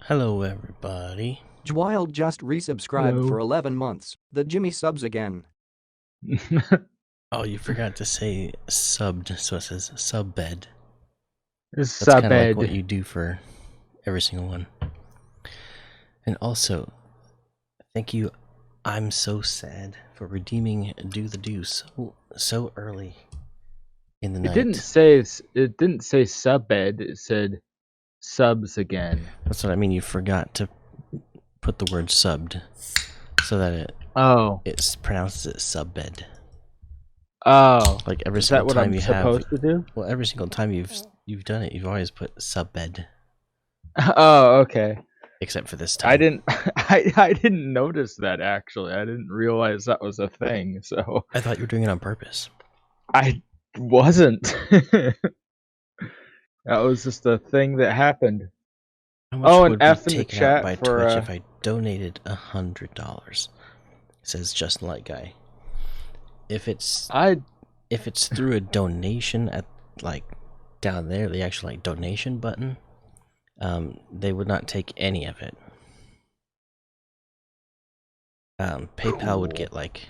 Hello, everybody. Wild just resubscribed Hello. for 11 months. The Jimmy subs again. Oh, you forgot to say subbed, so it says sub bed. It's That's kind of like Subbed. what you do for every single one. And also, thank you. I'm so sad for redeeming Do the Do so early in the It night. didn't say Subbed. It said subs again. That's what I mean. You forgot to put the word subbed, so that it pronounces it sub bed. Oh, Like every is that single what time I'm you supposed to do? Well, every single time you've done it, you've always put sub bed, Oh, okay. except for this time. I didn't. I didn't notice that actually. I didn't realize that was a thing. So I thought you were doing it on purpose. I wasn't. That was just a thing that happened. How much Oh, would and be F in the taken out chat by for. Twitch if I donated $100? Says Justin Light Guy. If it's through a donation at like down there, the actual like donation button, they would not take any of it. PayPal would get like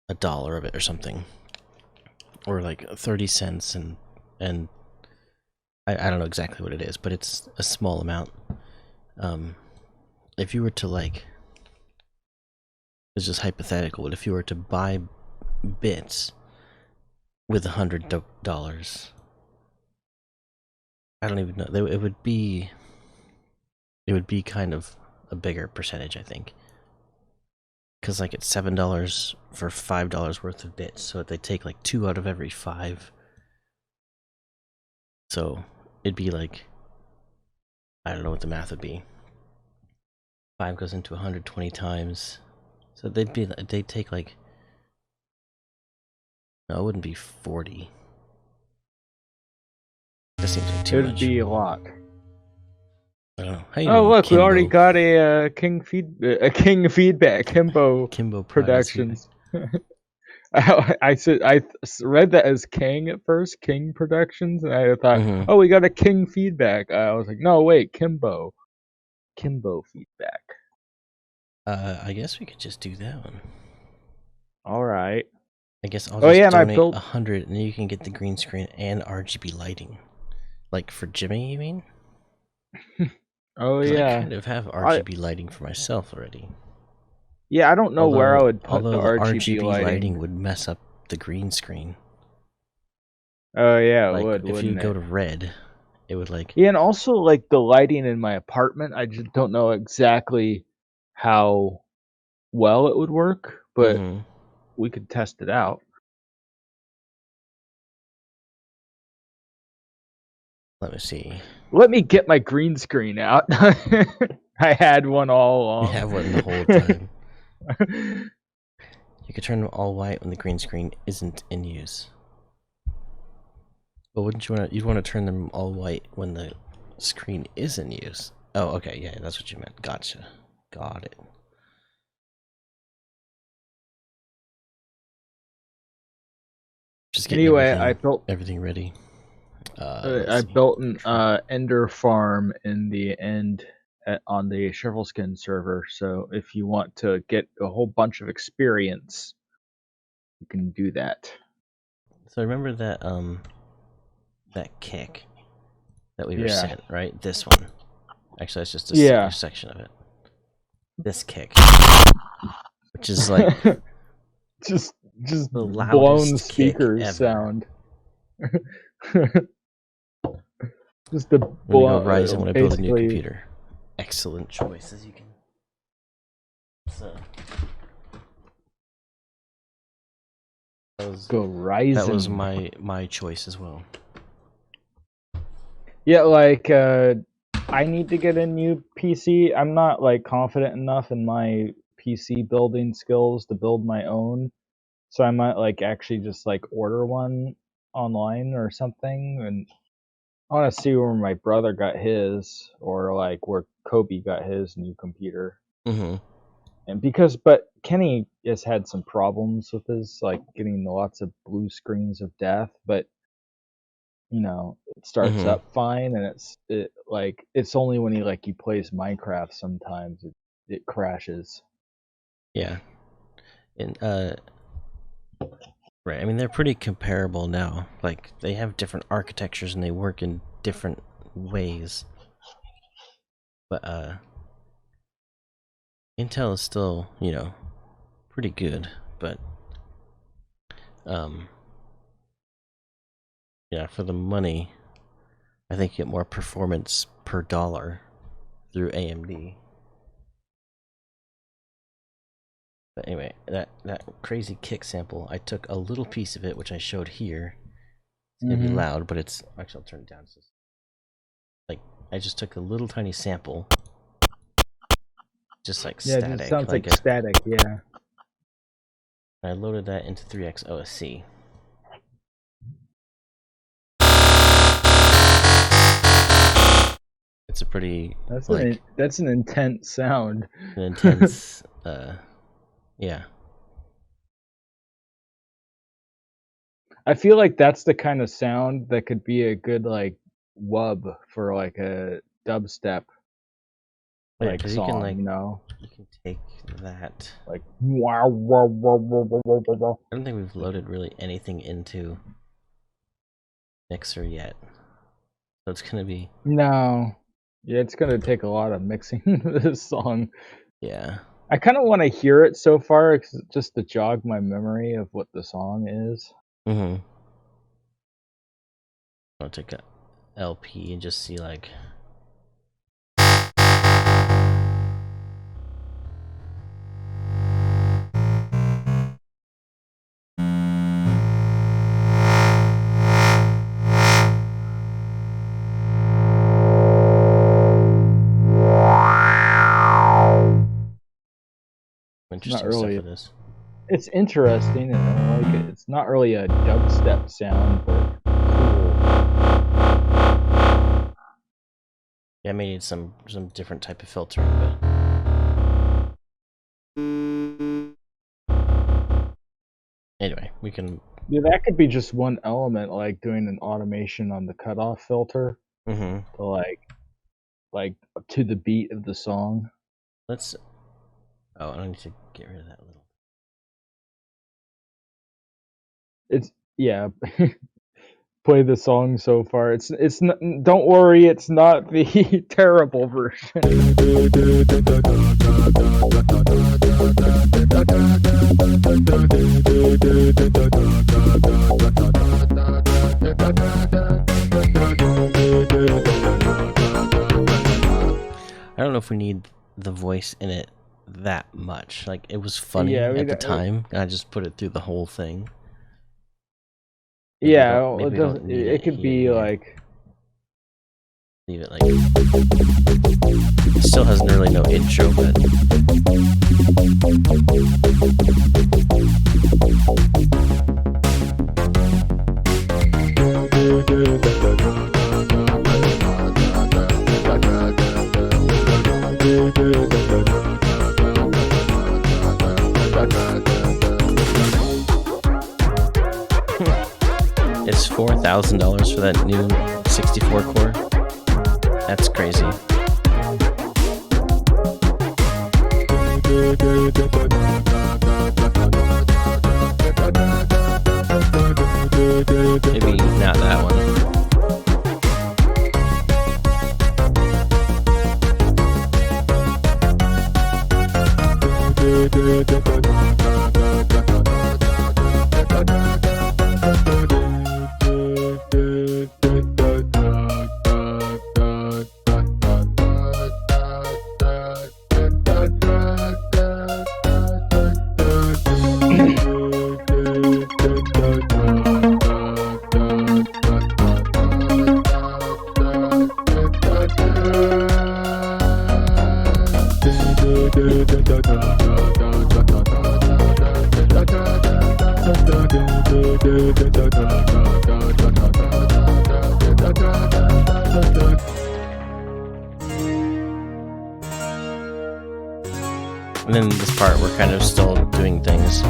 $1 of it or something, or like 30 cents, and I don't know exactly what it is, but it's a small amount. If you were to like, it's just hypothetical, but if you were to buy bits with $100, I don't even know. It would be kind of a bigger percentage, I think, because like it's $7 for $5 worth of bits, so they take like 2 out of every 5. So it'd be like, I don't know what the math would be. 5 goes into 120 times, so they'd take like, no, it wouldn't be 40. That seems like too much. It'd be a lot. I don't know. How you Oh doing, look, Kimbo? we already got a King feedback. Kimbo Productions. I read that as King at first, King Productions, and I thought, oh, we got a King feedback. I was like, no, wait, Kimbo feedback. I guess we could just do that one. All right. I guess I'll just donate and I built 100, and then you can get the green screen and RGB lighting. Like for Jimmy, you mean? Oh 'Cause yeah. I kind of have RGB lighting for myself already. Yeah, I don't know where I would put the RGB lighting would mess up the green screen. Oh yeah, like, it would. If you go to red, it would like. Yeah, and also like the lighting in my apartment, I just don't know exactly how well it would work, but we could test it out. Let me see. Let me get my green screen out. I had one all along. You have one the whole time. You could turn them all white when the green screen isn't in use. But wouldn't you want to? You'd want to turn them all white when the screen is in use. Oh, okay, yeah, that's what you meant. Gotcha. Got it. Just anyway, I built everything ready. I built an Ender farm in the end on the Shovelskin server. So if you want to get a whole bunch of experience, you can do that. So remember that that kick that we were sent, right? This one. Actually, that's just a section of it. This kick, which is like just the blown speakers sound. Just the blown. Ryzen when I build a new computer. Excellent choice, as you can. So go Ryzen. That was my choice as well. Yeah, like I need to get a new PC. I'm not like confident enough in my PC building skills to build my own, so I might like actually just like order one online or something. And I want to see where my brother got his, or like where Kobe got his new computer. And but Kenny has had some problems with his, like getting lots of blue screens of death, but you know, it starts Mm-hmm. up fine, and it's only when he plays Minecraft sometimes it crashes. Yeah. And right. I mean, they're pretty comparable now. Like they have different architectures and they work in different ways. But Intel is still, pretty good. But um, yeah, for the money, I think you get more performance per dollar through AMD. But anyway, that crazy kick sample, I took a little piece of it, which I showed here. It's gonna be loud, but it's actually I'll turn it down. So like I just took a little tiny sample, just like Yeah, it just static, sounds like static. Yeah. I loaded that into 3x OSC. It's a pretty that's an intense sound. an intense yeah. I feel like that's the kind of sound that could be a good like wub for like a dubstep like Because you can song, you know? you can take that. Like wow, wow, wow, wow, wow, wow, wow. I don't think we've loaded really anything into Mixer yet, so it's gonna be No. Yeah, it's gonna take a lot of mixing this song. yeah. I kind of want to hear it so far, just to jog my memory of what the song is. Mm-hmm. I'll take a LP and just see like. Interesting stuff it is. It's interesting, and I like it. It's not really a dubstep sound, but cool. Yeah, I may need some different type of filtering, but anyway, we can. Yeah, that could be just one element, like doing an automation on the cutoff filter Mm-hmm. to like to the beat of the song. Let's. Oh, I need to get rid of that little. It's yeah. Play the song so far. It's not, don't worry, it's not the terrible version. I don't know if we need the voice in it that much. Like it was funny Yeah, at the time, and I just put it through the whole thing. Yeah, Maybe we don't need it could be here. like Leave it like it still has really no intro, but it's $4,000 for that new 64 core. That's crazy. Maybe not that one. And then this part, we're kind of still doing things.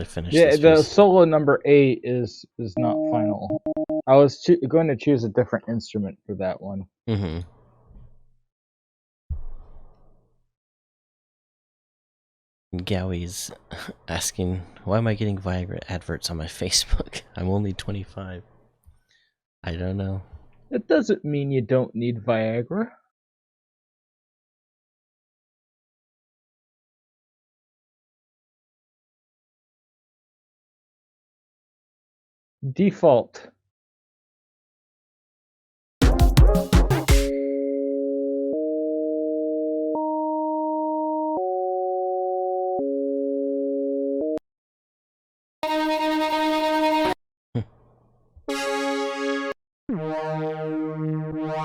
probably finish Yeah, this the piece. solo number 8 is not final. I was going to choose a different instrument for that one. Mm-hmm. Gowie's asking, why am I getting Viagra adverts on my Facebook? I'm only 25. I don't know. It doesn't mean you don't need Viagra. Default.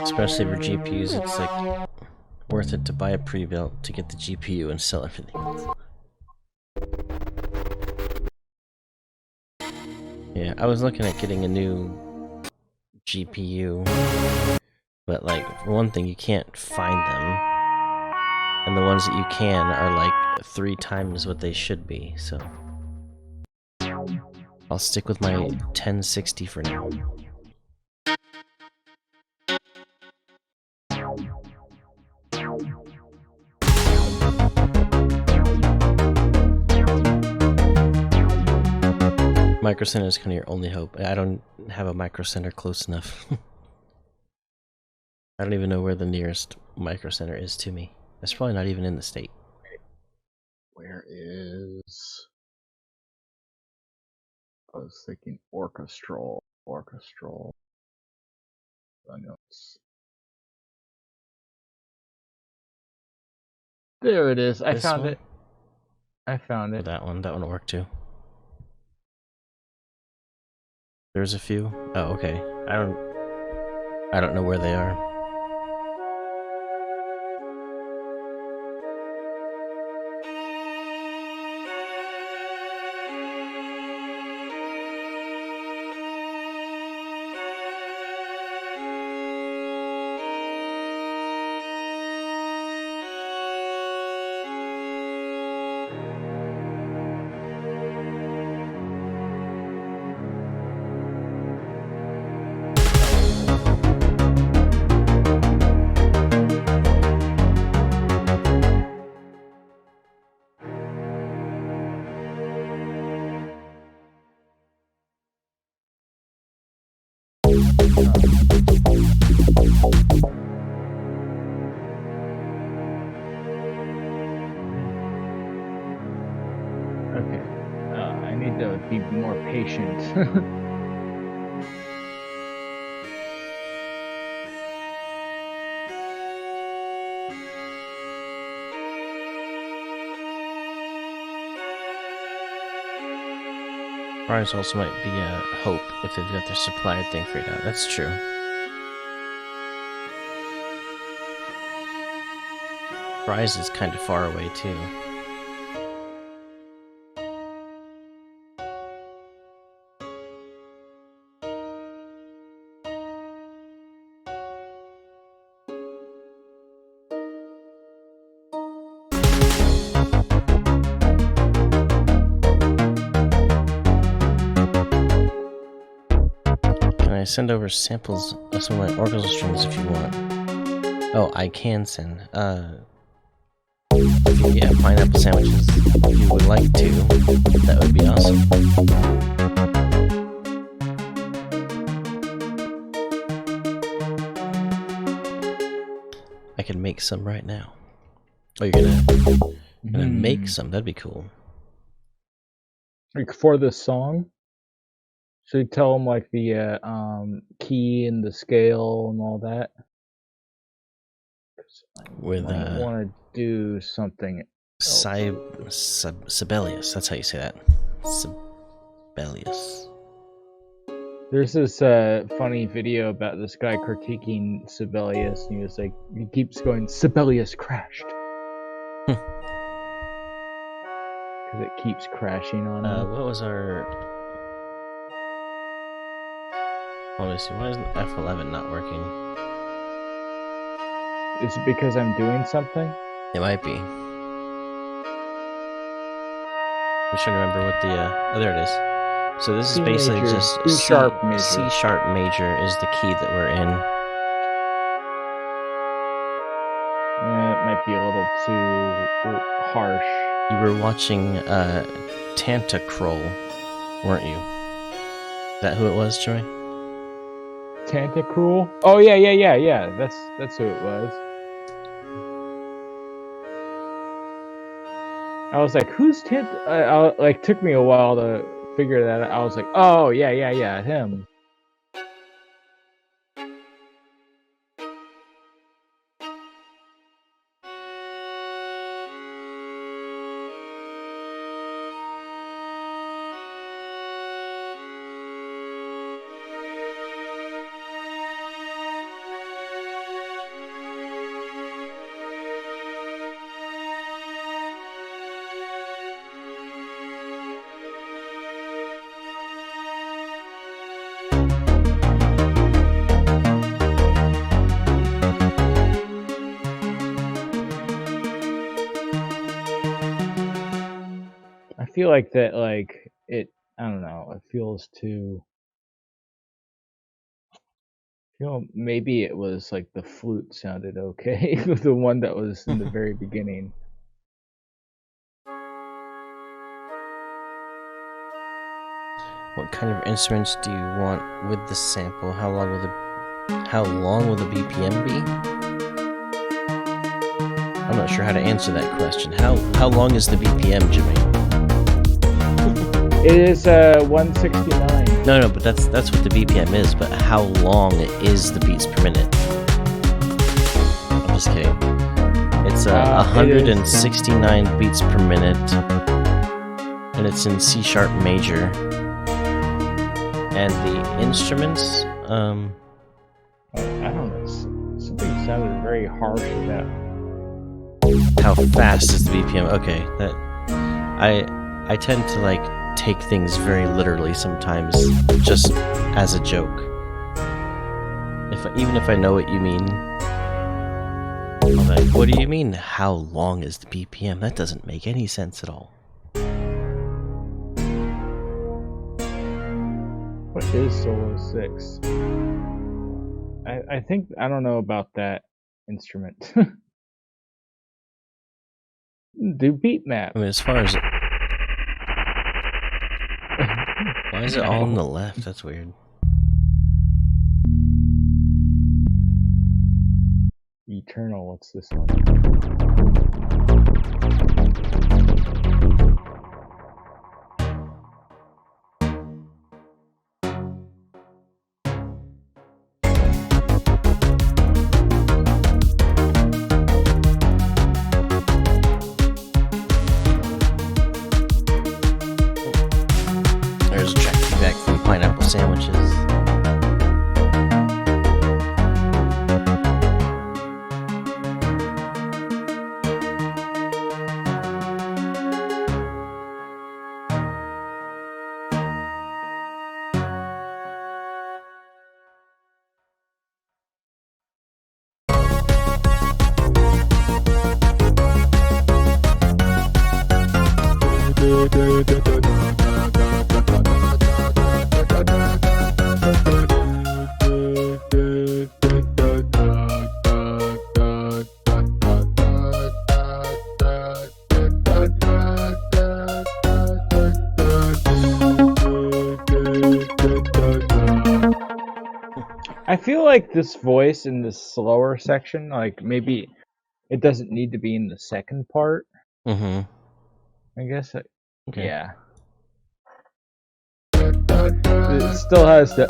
Especially for GPUs, it's like worth it to buy a pre-built to get the GPU and sell everything else. Yeah, I was looking at getting a new GPU, but like, for one thing, you can't find them, and the ones that you can are like 3 times what they should be, so I'll stick with my 1060 for now. Micro Center is kind of your only hope. I don't have a Micro Center close enough. I don't even know where the nearest Micro Center is to me. That's probably not even in the state. Where is... I was thinking orchestral. Notes. There it is. I found it. I found it. That one will work too. There's a few. Oh, okay. I don't know where they are. Okay. I need to be more patient. Fryers also might be a hope if they've got their supplier thing figured out. That's true. Fry's is kind of far away too. I send over samples of some of my orchestral strings if you want. Oh, I can send. Yeah, pineapple sandwiches. If you would like to, that would be awesome. I can make some right now. Oh, you're gonna make some? That'd be cool. Like for this song? Should we tell them like the key and the scale and all that? With I want to do something. Sibelius. That's how you say that. Sibelius. There's this funny video about this guy critiquing Sibelius, and he was like, he keeps going, Sibelius crashed. Because it keeps crashing on him. What was our... Let me see, why isn't F11 not working? Is it because I'm doing something? It might be. I'm trying to remember what the oh, there it is. So this is C basically major, just C sharp major. C sharp major is the key that we're in. It might be a little too harsh. You were watching Tantacroll, weren't you? Is that who it was, Joy? Tantacruel? Oh yeah. That's who it was. I was like, who's like, took me a while to figure that out. I was like, oh yeah, him. I feel like that, like, I don't know, it feels too, maybe it was like the flute sounded okay, the one that was in the very beginning. What kind of instruments do you want with the sample? How long will the BPM be? I'm not sure how to answer that question. How long is the BPM, Jimmy? It is 169. No, but that's what the BPM is. But how long is the beats per minute? I'm just kidding. It's 169 beats per minute, and it's in C sharp major. And the instruments, I don't know. Something sounded very harsh about. How fast is the BPM? Okay, that I tend to like take things very literally sometimes, just as a joke. Even if I know what you mean, I'm like, what do you mean? How long is the BPM? That doesn't make any sense at all. What is solo 6? I think, I don't know about that instrument. Do beat map. I mean, as far as why is it all on the left? That's weird. Eternal, what's this one? There's a track feedback from Pineapple Sandwiches. I feel like this voice in the slower section, like maybe it doesn't need to be in the second part. Mm-hmm. I guess. Okay. Yeah. It still has the.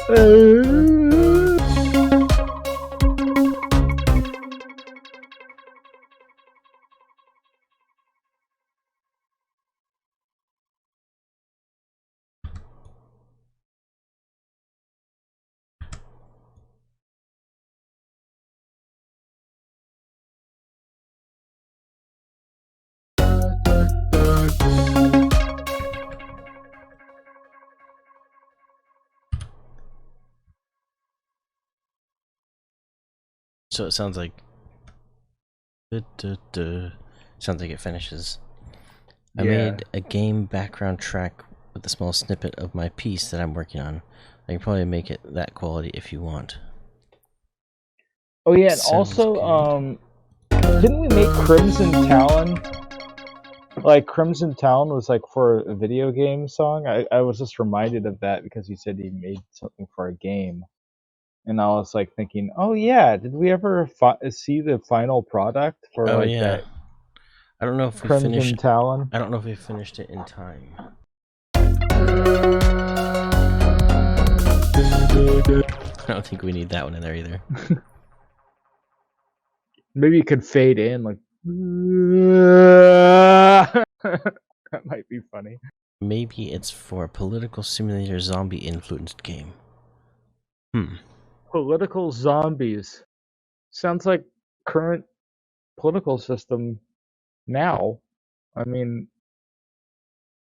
So it sounds like sounds like it finishes. I made a game background track with a small snippet of my piece that I'm working on. I can probably make it that quality if you want. Oh yeah, and Sounds also, didn't we make Crimson Talon? Like, Crimson Talon was like for a video game song. I was just reminded of that because he said he made something for a game. And I was like thinking, oh yeah, did we ever see the final product for Oh like yeah. that I don't know if we Crimson finished. Talon? I don't know if we finished it in time. I don't think we need that one in there either. Maybe you could fade in like. That might be funny. Maybe it's for a political simulator zombie influenced game. Political zombies. Sounds like current political system now. I mean,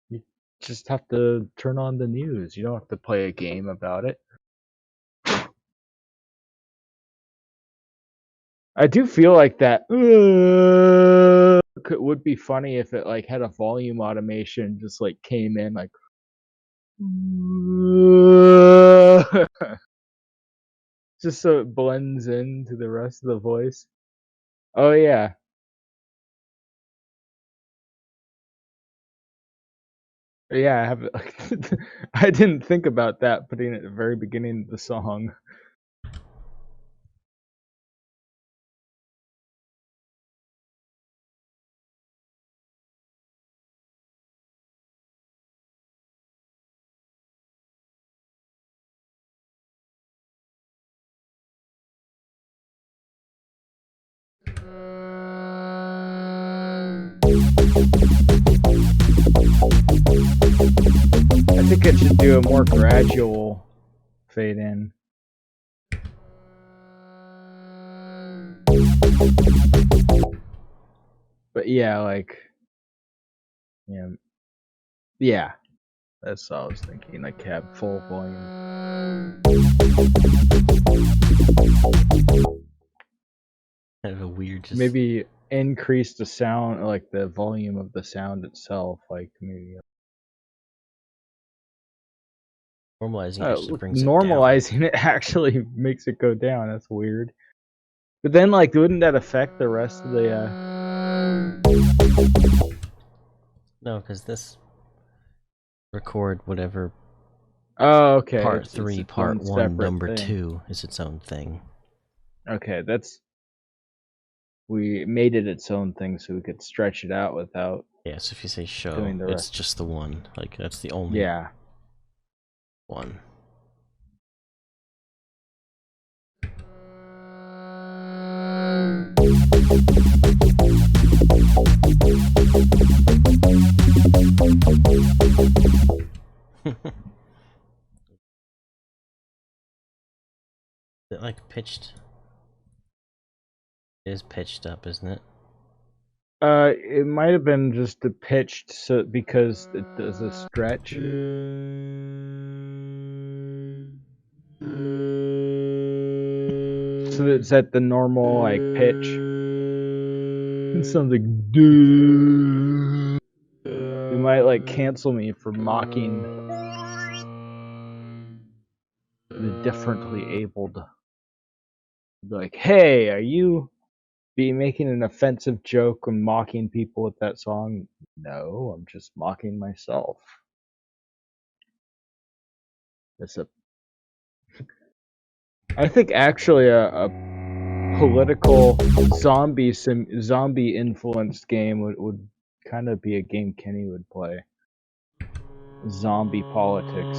you just have to turn on the news. You don't have to play a game about it. I do feel like that would be funny if it like had a volume automation just like came in like just so it blends into the rest of the voice. Oh yeah. Yeah, I have it like I didn't think about that putting it at the very beginning of the song. I think it should do a more gradual fade in. But yeah, like, yeah, that's what I was thinking. Like, have full volume. Kind of a weird. Maybe increase the sound, like the volume of the sound itself. Like maybe Normalizing actually brings normalizing it actually makes it go down. That's weird. But then, like, wouldn't that affect the rest of the? No, because this record whatever. Oh, okay. Part 3, Part 1, Number thing. 2 is its own thing. Okay, we made it its own thing so we could stretch it out without. Yeah, so if you say show, it's just the one. Like, that's the only one. Is it like pitched? It is pitched up, isn't it? It might have been just pitched so because it does a stretch. So it's at the normal like pitch. It sounds like dude. It might like cancel me for mocking the differently abled. Like, hey, are you making an offensive joke and mocking people with that song? No, I'm just mocking myself. I think actually a political zombie influenced game would kind of be a game Kenny would play. Zombie politics.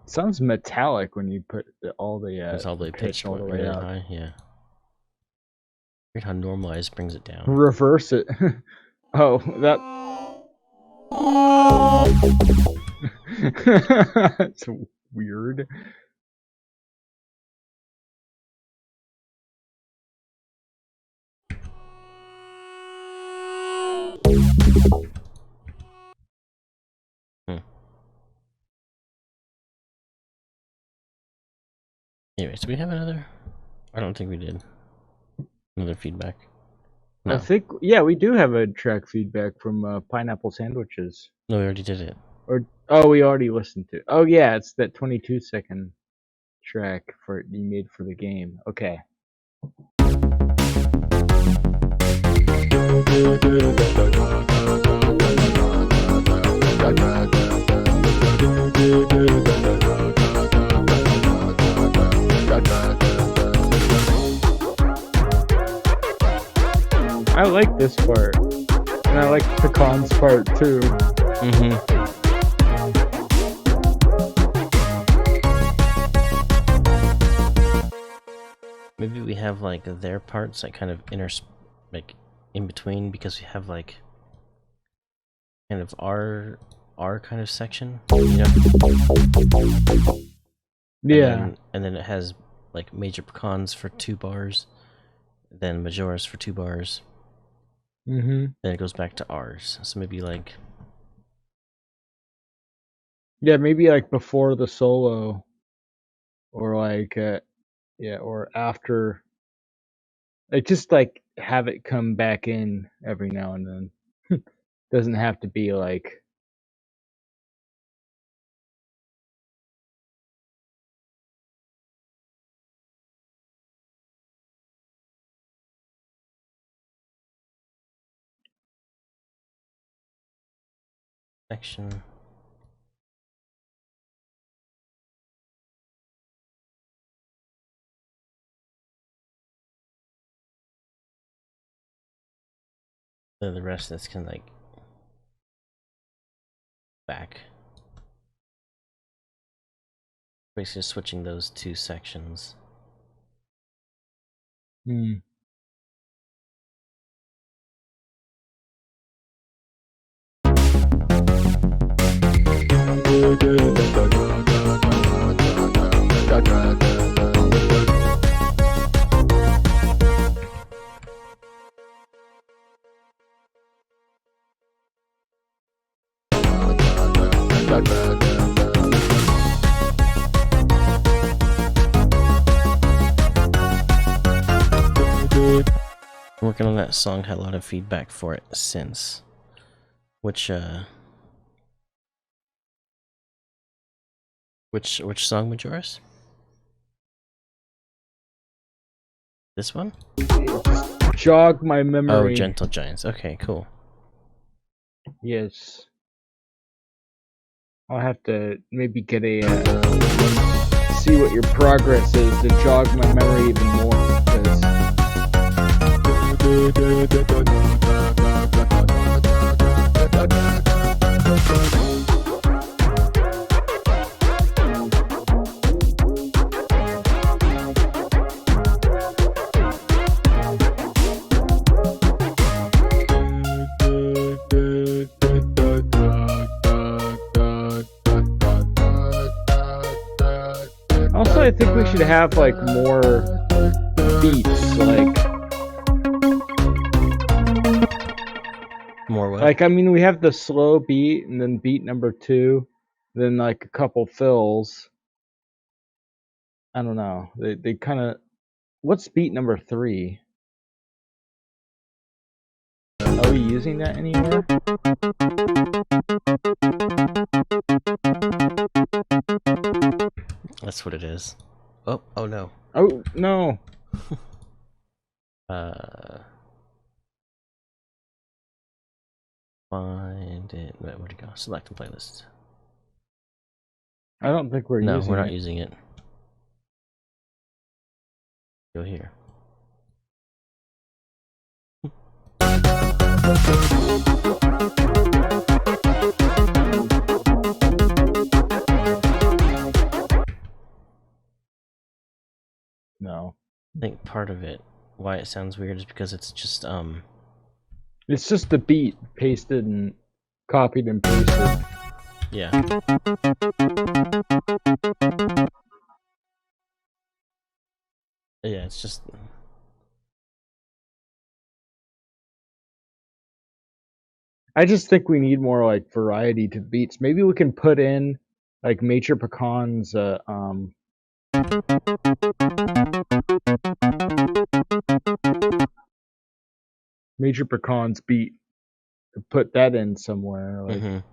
Sounds metallic when you put all the pitch all the way out. High, yeah. Weird how normalized brings it down. Reverse it. Oh, that. That's weird. Anyways, do we have another? I don't think we did. Another feedback. No. I think, yeah, we do have a track feedback from Pineapple Sandwiches. No, we already did it. Oh, we already listened to. Oh yeah, it's that 22-second track you made for the game. Okay. I like this part, and I like Pecan's part too. Maybe we have like their parts that kind of like in between, because we have like kind of our kind of section, you know? Yeah. And then it has like Major Pecans for 2 bars, then Majora's for 2 bars. Then it goes back to ours. So maybe like, yeah, maybe like before the solo, or like yeah, or after. Like just like have it come back in every now and then. Doesn't have to be like. section. So the rest of this can like back. Basically switching those 2 sections. Working on that song, had a lot of feedback for it since. Which song, Majoris? This one? Jog my memory. Oh, Gentle Giants. Okay, cool. Yes. I'll have to maybe get a see what your progress is to jog my memory even more. Also, I think we should have like more beats, like more what? Like, I mean, we have the slow beat and then beat number 2, then like a couple fills. I don't know. They kind of. What's beat number 3? Are we using that anywhere? That's what it is. Oh no. Oh no. Find it. Where'd it go? Select and playlist. I don't think we're No, using we're not it. using it. Go here. No. I think part of it, why it sounds weird, is because it's just It's just the beat pasted and copied and pasted. yeah. Yeah, it's just. I just think we need more like variety to beats. Maybe we can put in like Major Pecan's Major pecans beat. Put that in somewhere. Like.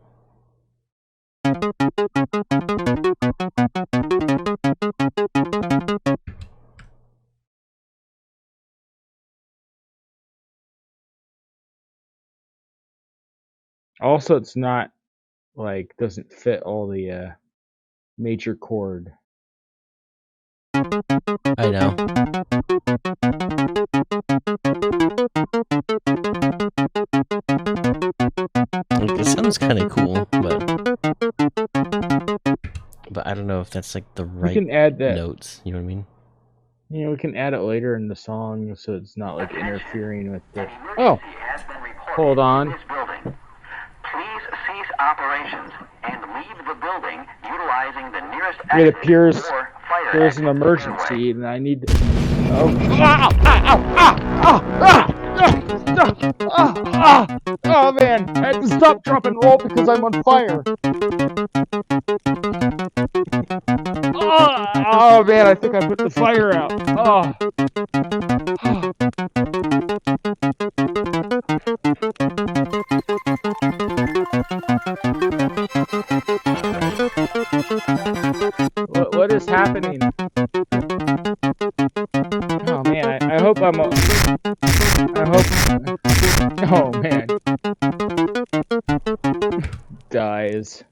Also, it's not like doesn't fit all the major chord. I know. Like, it sounds kind of cool, but I don't know if that's like the right We can add that. notes. You know what I mean? You know, we can add it later in the song so it's not like interfering with the. Oh, hold on. Please cease operations and leave the building utilizing the nearest It appears fire there's an emergency and I need to. Oh man, I had to stop, drop, and roll because I'm on fire. Oh man, I think I put the fire out. Oh. What is happening? Oh man, I hope I'm. I hope. Oh man. Dies.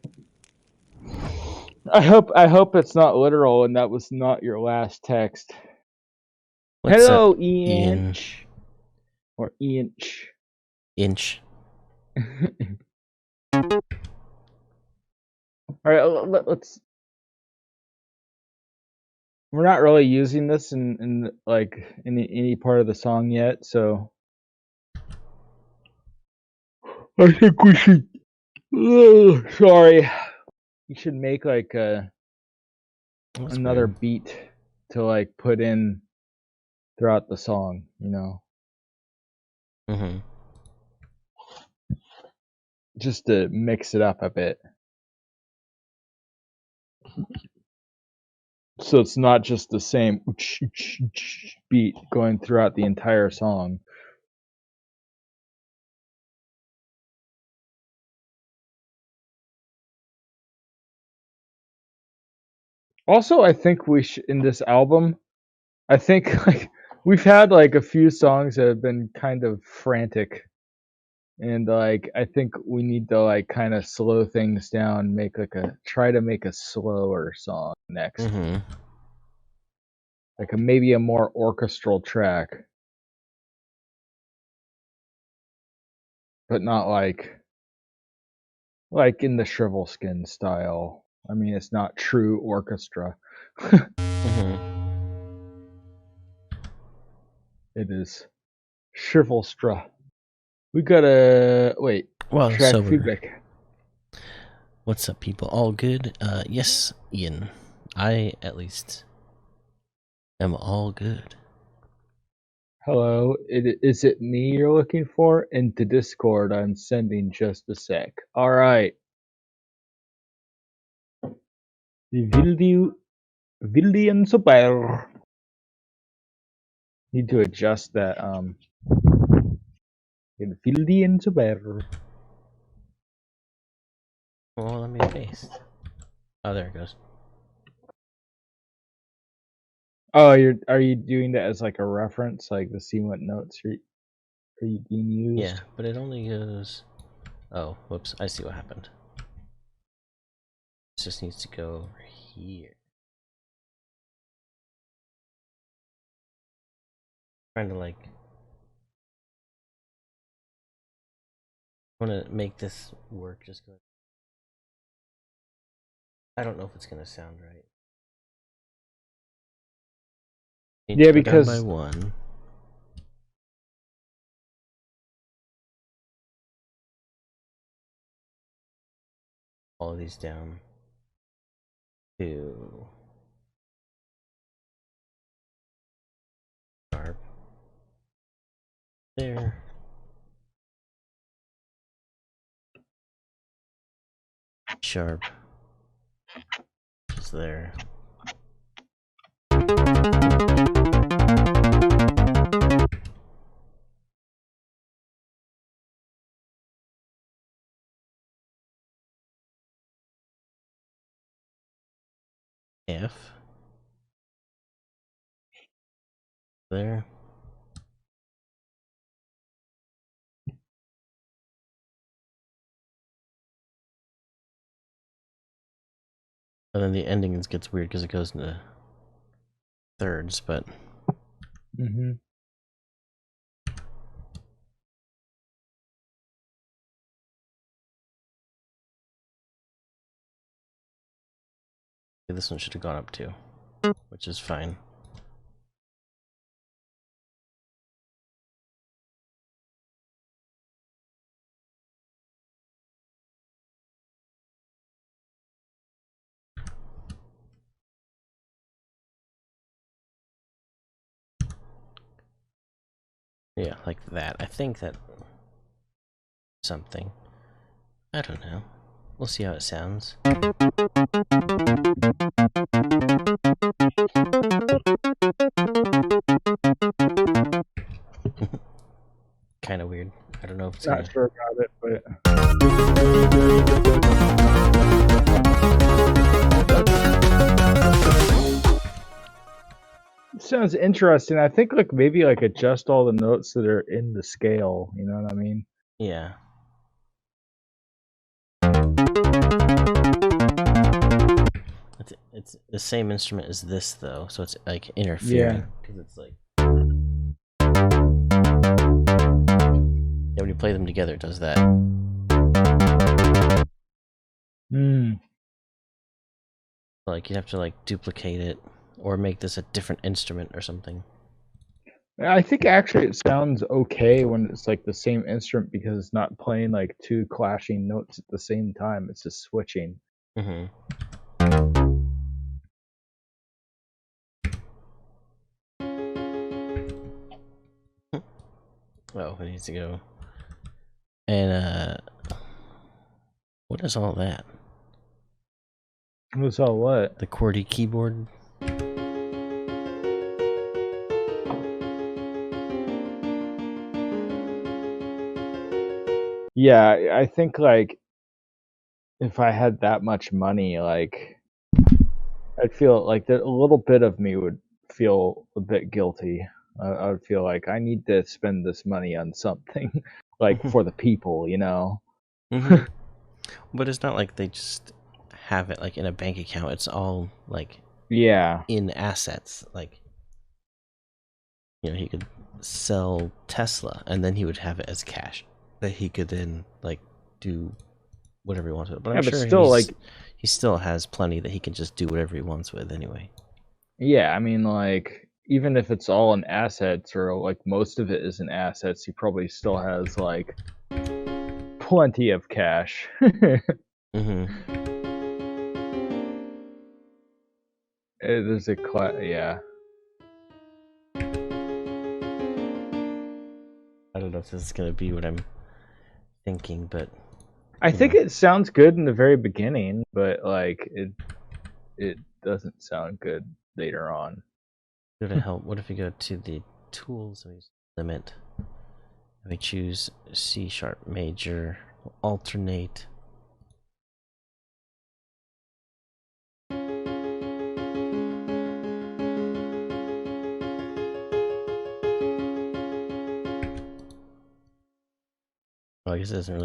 I hope it's not literal and that was not your last text. What's Hello, up, Ian. Or Inch. Inch. Alright, let's. We're not really using this in like any part of the song yet, so I think we should. Sorry, we should make like another weird. beat to like put in throughout the song, you know. Just to mix it up a bit. So it's not just the same beat going throughout the entire song. Also, I think we should, in this album, I think like we've had like a few songs that have been kind of frantic. And like I think we need to like kind of slow things down, try to make a slower song next. Like maybe a more orchestral track. But not like in the Shrivel Skin style. I mean, it's not true orchestra. It is Shrivelstra. We gotta wait. Well, Track so feedback. What's up, people? All good? Yes, Ian. I, at least, am all good. Hello, is it me you're looking for? Into Discord, I'm sending just a sec. Alright. Vildi and Super. Need to adjust that, Vildi and Super. Well, let me paste. Oh, there it goes. Oh, are you doing that as like a reference, like to see what notes are you being used? Yeah, but it only goes. Oh, whoops! I see what happened. This just needs to go over here. Trying to like. I want to make this work. Just go. I don't know if it's gonna sound right. Yeah, because by one. All of these down to sharp. There. Sharp. Just there. F. There. And then the ending gets weird because it goes into thirds, but... Mm-hmm. This one should have gone up too, which is fine. Yeah, like that. I think that... something. I don't know. We'll see how it sounds. Kind of weird. I don't know if it's Not gonna... sure about it, but it sounds interesting. I think like maybe like adjust all the notes that are in the scale. You know what I mean? Yeah. It's the same instrument as this though, so it's like interfering because it's like... Yeah, when you play them together, it does that. Like you'd have to like duplicate it or make this a different instrument or something. I think actually it sounds okay when it's like the same instrument because it's not playing like two clashing notes at the same time. It's just switching. Mm-hmm. Oh, it needs to go. And what is all that? What's all what? The QWERTY keyboard? Yeah, I think like if I had that much money, like I'd feel like a little bit of me would feel a bit guilty. I would feel like I need to spend this money on something, like for the people, you know. Mm-hmm. But it's not like they just have it like in a bank account. It's all like in assets. Like, you know, he could sell Tesla and then he would have it as cash that he could then like do whatever he wants with. But I'm sure still he still has plenty that he can just do whatever he wants with anyway. Yeah, I mean like even if it's all in assets or like most of it is in assets, he probably still has like plenty of cash. Mm-hmm. There's a yeah. I don't know if this is gonna be what I'm thinking, but I think it sounds good in the very beginning, but like it doesn't sound good later on. Would it help? What if we go to the tools and we limit? We choose C sharp major, alternate. Well, I guess it doesn't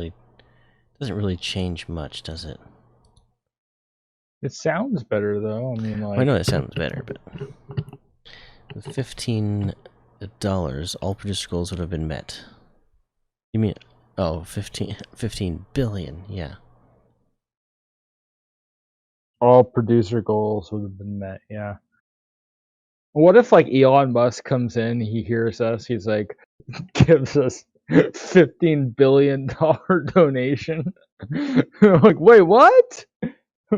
really change much, does it? It sounds better though. I mean, like I know it sounds better, but with $15, all producer goals would have been met. You mean, oh, 15 billion, yeah. all producer goals would have been met. Yeah. What if like Elon Musk comes in, he hears us, he's like, gives us $15 billion donation. Like, wait, what?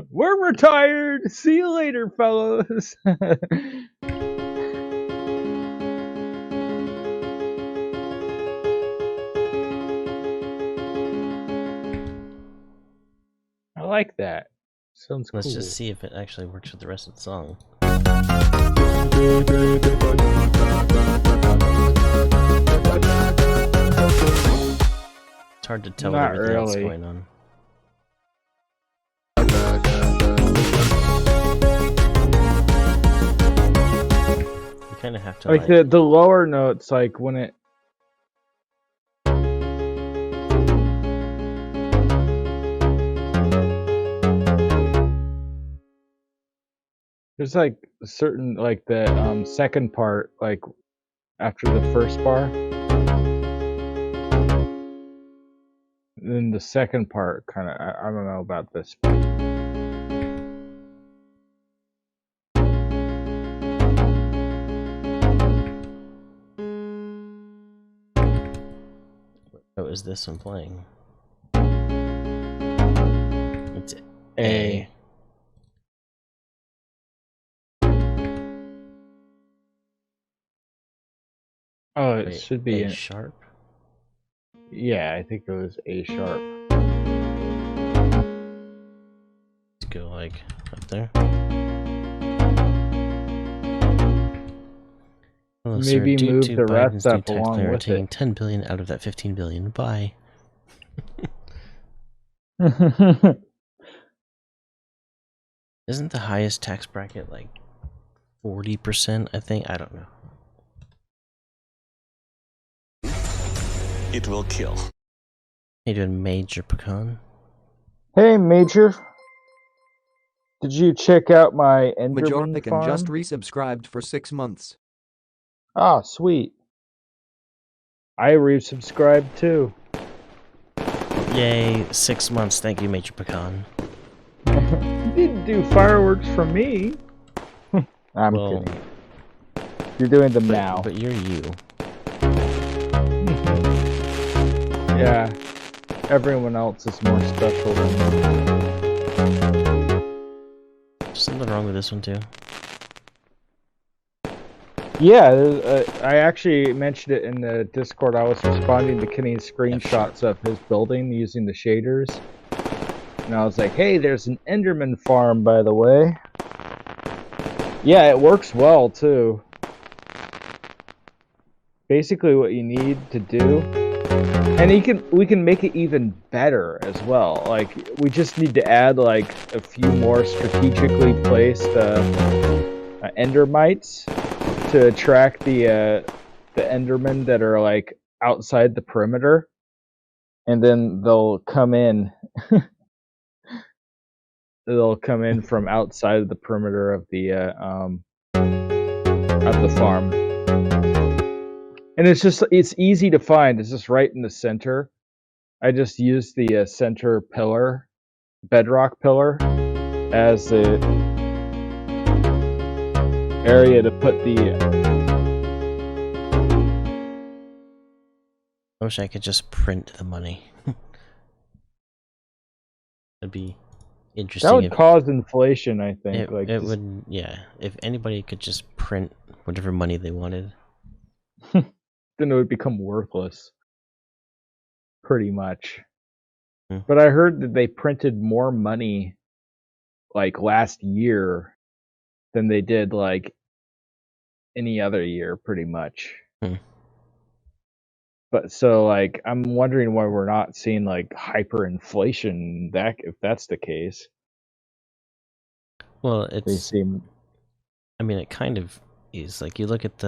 We're retired. See you later, fellows. I like that. Sounds cool. Let's just see if it actually works with the rest of the song. It's hard to tell with Not everything else really. going on. kind of have to like the lower notes, like when it. There's like a certain, like the second part, like after the first bar. And then the second part kind of, I don't know about this. Oh, is this one playing? It's A. Oh, it should be A sharp. Yeah, I think it was A sharp. Let's go like up there. Hello, Maybe sir. move Due to the Biden's rest new up tax along plan, we're with taking it. $10 billion out of that $15 billion. Bye. Isn't the highest tax bracket like 40%? I think. I don't know. It will kill. How you doing, Major Pecan? Hey, Major. Did you check out my Enderman Majoric farm? just resubscribed for 6 months. Ah, sweet. I resubscribed too. Yay, 6 months. Thank you, Major Pecan. You didn't do fireworks for me. I'm kidding. You're doing them now. But you're you. Yeah. Everyone else is more special than me. Something wrong with this one too? Yeah, I actually mentioned it in the Discord. I was responding to Kenny's screenshots of his building using the shaders. And I was like, hey, there's an Enderman farm, by the way. Yeah, it works well, too. Basically what you need to do. And we can make it even better as well. Like, we just need to add, like, a few more strategically placed Endermites to attract the Endermen that are, like, outside the perimeter. And then they'll come in. They'll come in from outside of the perimeter of the farm. And it's easy to find. It's just right in the center. I just used the center pillar, bedrock pillar, as the area to put the. I wish I could just print the money. That'd be interesting. That would cause inflation, I think. It would, yeah. If anybody could just print whatever money they wanted. Then it would become worthless. Pretty much. But I heard that they printed more money like last year than they did like any other year, pretty much. But so like I'm wondering why we're not seeing like hyperinflation if that's the case. Well, I mean, it kind of is. Like, you look at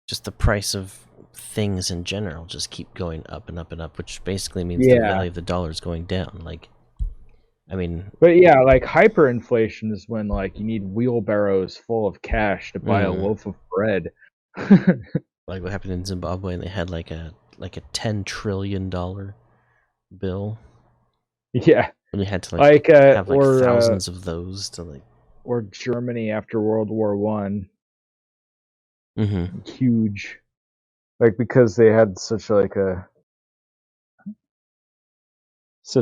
just the price of things in general just keep going up and up and up, which basically means the value of the dollar is going down. Like, I mean... But yeah, like, hyperinflation is when, like, you need wheelbarrows full of cash to buy a loaf of bread. Like what happened in Zimbabwe, and they had, like a $10 trillion bill. Yeah. And you had to, like have, like, thousands of those to, like... Or Germany after World War One. Huge. Like, because they had such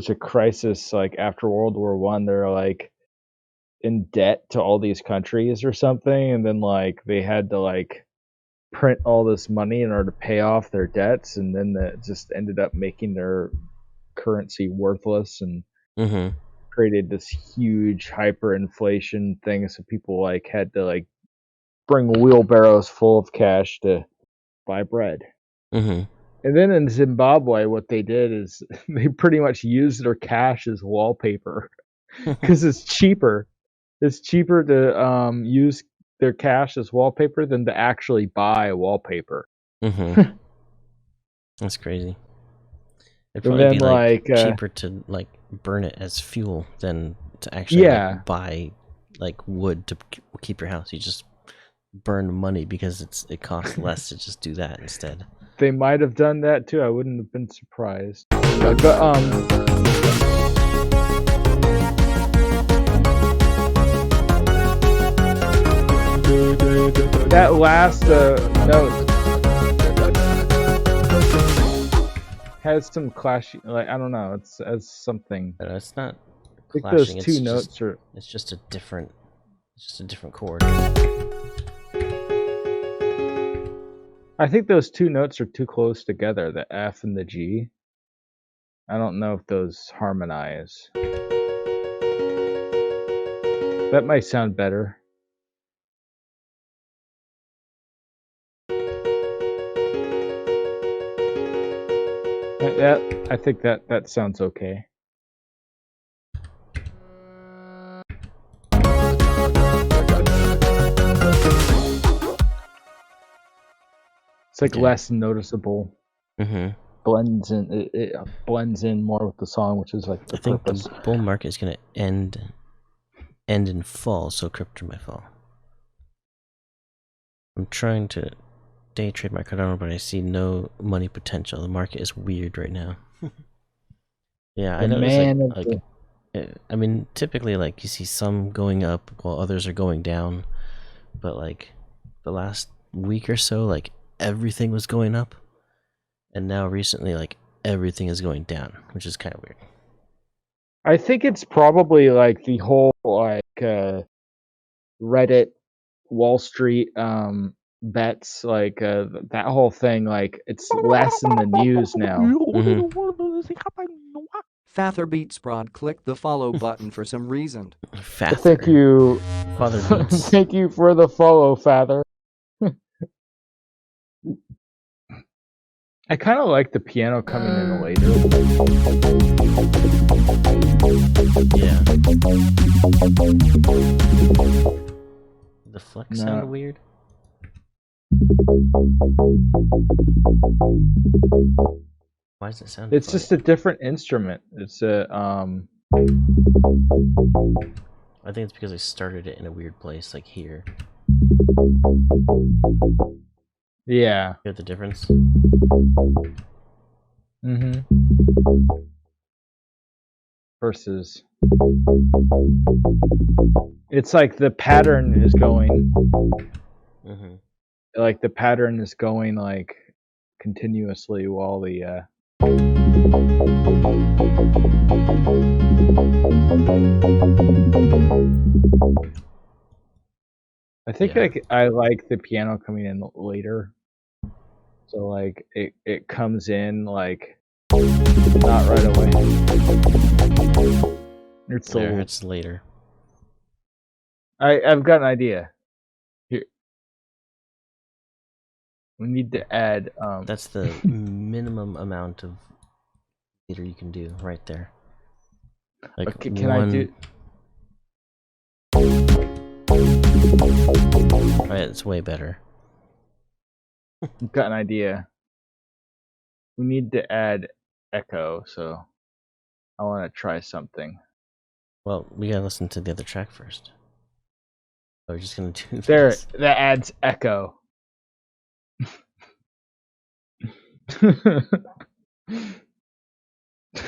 a crisis, like, after World War One, they're, like, in debt to all these countries or something, and then, like, they had to, like, print all this money in order to pay off their debts, and then that just ended up making their currency worthless and created this huge hyperinflation thing, so people, like, had to, like, bring wheelbarrows full of cash to buy bread. And then in Zimbabwe, what they did is they pretty much used their cash as wallpaper because it's cheaper. It's cheaper to use their cash as wallpaper than to actually buy wallpaper. Mm-hmm. That's crazy. It'd probably then, be like like, cheaper to like burn it as fuel than to actually like, buy like wood to keep your house. You just burn money because it costs less to just do that instead. They might have done that too. I wouldn't have been surprised. That last note has some clashing. Like, I don't know. It's as something. It's not I think clashing. those two notes are. It's just a different chord. I think those two notes are too close together, the F and the G. I don't know if those harmonize. That might sound better. I think that sounds okay. It's like less noticeable. Mm-hmm. Blends in. It blends in more with the song, which is like the purpose. The bull market is gonna end in fall, so crypto might fall. I'm trying to day trade my Cardano, but I see no money potential. The market is weird right now. Yeah, I know. I mean, typically, like you see some going up while others are going down, but like the last week or so, like everything was going up, and now recently, like everything is going down, which is kind of weird. I think it's probably like the whole like Reddit, Wall Street bets, like that whole thing. Like it's less in the news now. Mm-hmm. Father Beats Prod click the follow button for some reason. Thank you, Father Beats. Thank you for the follow, Father. I kind of like the piano coming in later. Yeah. The flex sound weird. Why does it sound? It's funny? Just a different instrument. It's a I think it's because I started it in a weird place, like here. Yeah. Hear the difference? Mm-hmm. Versus. It's like the pattern is going. Mm-hmm. Like the pattern is going like continuously while the I think like I like the piano coming in later. So like it comes in like not right away. It's later. I've got an idea. Here. We need to add That's the minimum amount of meter you can do right there. Like okay, can I do Right, it's way better. I've got an idea. We need to add echo, so I want to try something. Well, we gotta listen to the other track first. Oh, we're just gonna do there, this. That adds echo.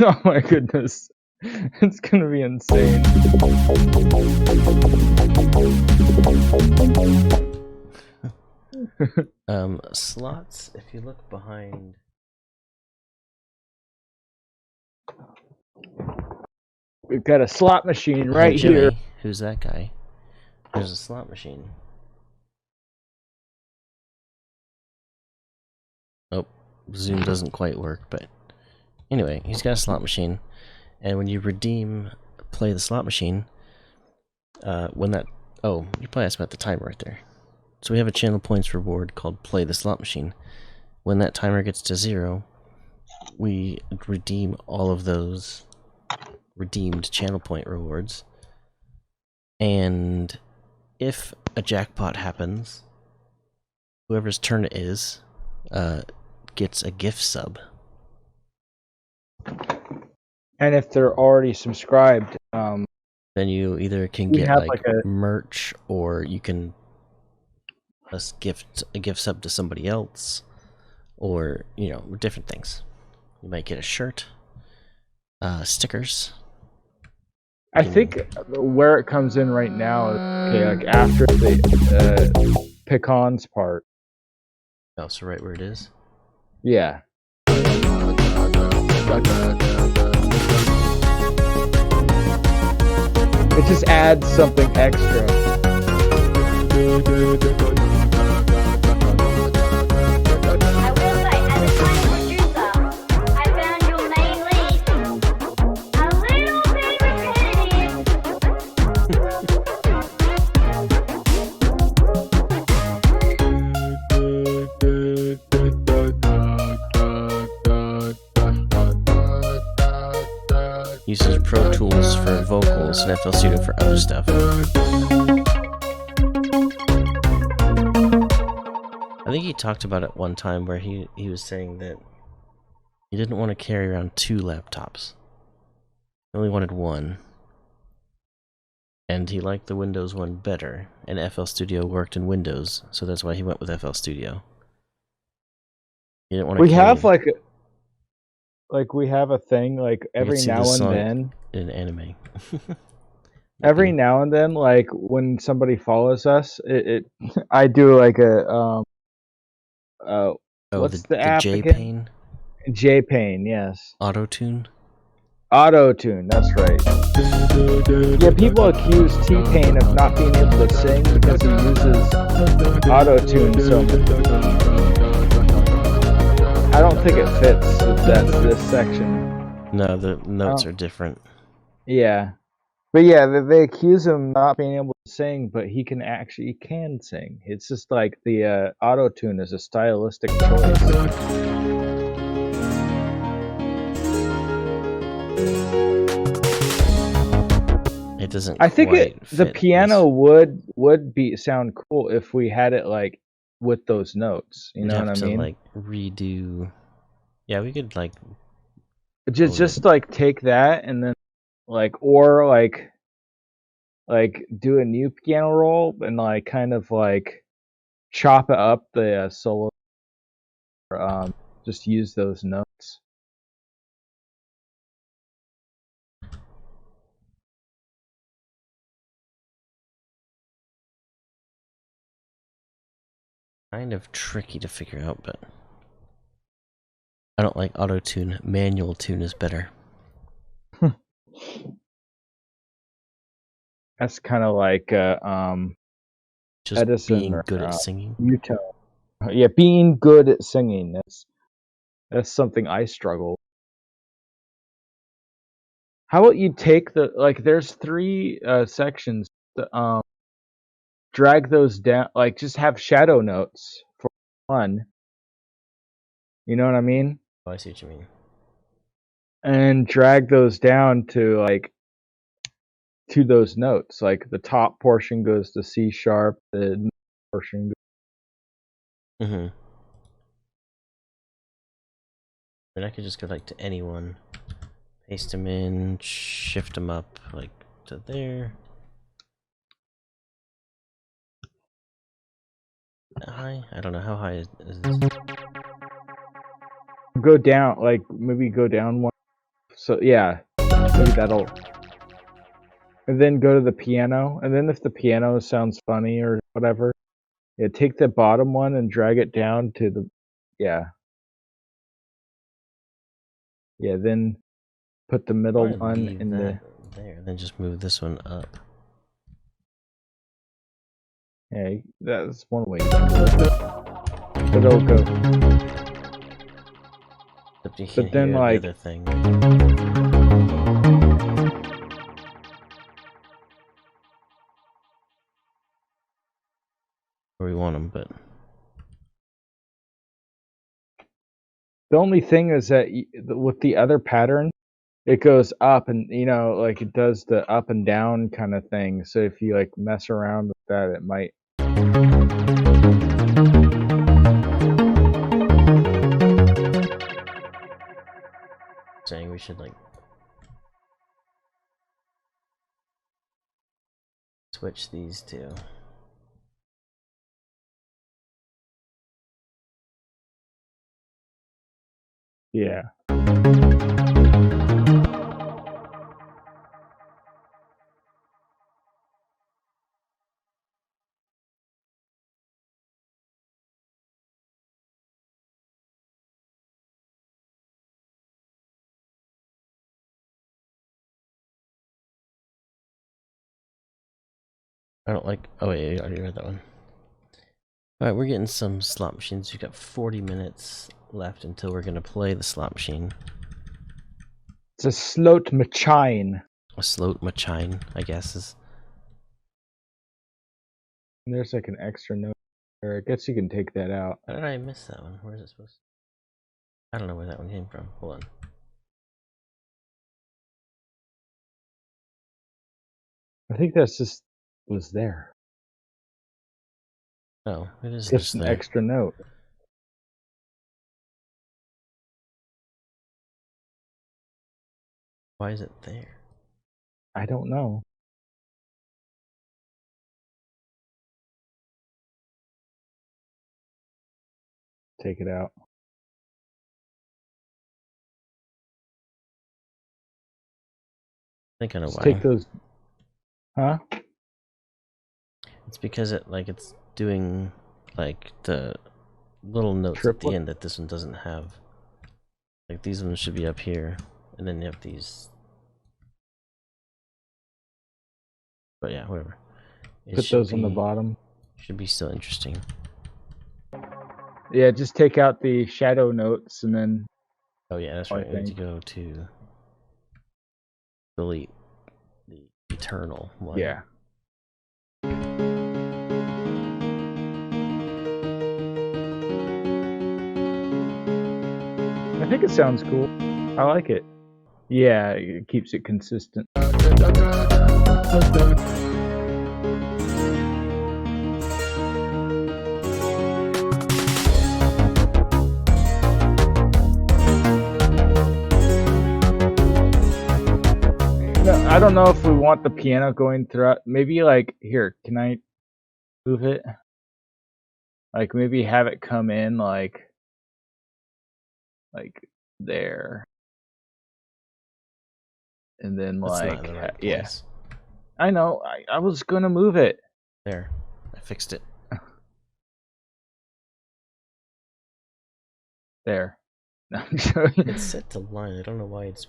Oh my goodness. It's gonna be insane. Slots, if you look behind. We've got a slot machine right Jimmy, here. Who's that guy? There's a slot machine. Oh, Zoom doesn't quite work, but anyway, he's got a slot machine, and when you play the slot machine, when that you probably asked about the timer right there. So we have a channel points reward called Play the Slot Machine. When that timer gets to 0, we redeem all of those redeemed channel point rewards, and if a jackpot happens, whoever's turn it is gets a gift sub. And if they're already subscribed, then you either can we get have like merch, or you can just gift a gift sub to somebody else, or different things. You might get a shirt, stickers. I think where it comes in right now is like after the pecans part. Oh, so right where it is? Yeah. It just adds something extra. Uses Pro Tools for vocals and FL Studio for other stuff. I think he talked about it one time where he was saying that he didn't want to carry around 2 laptops. He only wanted one. And he liked the Windows one better, and FL Studio worked in Windows, so that's why he went with FL Studio. He didn't want to We have we have a thing like every now and then in anime. every now and then, like when somebody follows us, I do like a what's the app J-Pane? J-Pane, yes. Auto-tune? Auto-tune, that's right. Yeah, people accuse T-Pain of not being able to sing because he uses auto-tune so much. I don't think it fits this section. No, the notes are different. Yeah. But yeah, they accuse him not being able to sing, but he can sing. It's just like the auto-tune is a stylistic choice. It doesn't. I think the piano would sound cool if we had it like with those notes. You know what I mean? Like redo. Yeah, we could like just like take that and then like do a new piano roll and like kind of like chop up the solo. Or, just use those notes. Kind of tricky to figure out, but I don't like auto-tune. Manual tune is better. That's kind of like just Edison being good at singing. Utah. Yeah, being good at singing. That's something I struggle. How about you take there's 3 sections. Drag those down. Like just have shadow notes for one. You know what I mean? Oh, I see what you mean. And drag those down to those notes. Like the top portion goes to C sharp, the middle portion goes. And I could just go like to anyone, paste them in, shift them up like to there. High? I don't know how high is this. Go down, like maybe go down one. So yeah, maybe that'll. And then go to the piano, and then if the piano sounds funny or whatever, yeah, take the bottom one and drag it down to the, yeah, then put the middle one in there, then just move this one up. Yeah, that's one way. But it'll go. But then like the other thing. Where we want them, but the only thing is that with the other pattern, it goes up, and like it does the up and down kind of thing. So if you like mess around with that, it might. Saying we should like switch these two. Yeah. I don't like. Oh wait, I already read that one. All right, we're getting some slot machines. We've got 40 minutes left until we're gonna play the slot machine. It's a slot machine. A slot machine, I guess is. And there's like an extra note there. I guess you can take that out. How did I miss that one? Where is it supposed to? I don't know where that one came from. Hold on. I think that's just was there. Oh, it is Just an there. extra note. Why is it there? I don't know. Take it out. I think I know Just why. take those. Huh? It's because it's doing like the little notes at Triplet? the end that this one doesn't have. Like these ones should be up here, and then you have these. But yeah, whatever. Put those on the bottom. Should be still interesting. Yeah, just take out the shadow notes and then. Oh yeah, that's right. We need to go to delete the eternal one. Yeah. I think it sounds cool. I like it. Yeah, it keeps it consistent. I don't know if we want the piano going throughout. Maybe like here, can I move it? Like maybe have it come in like there. And then That's like not in the right yeah. place. I know. I was gonna move it. There. I fixed it. There. No, It's set to line. I don't know why it's.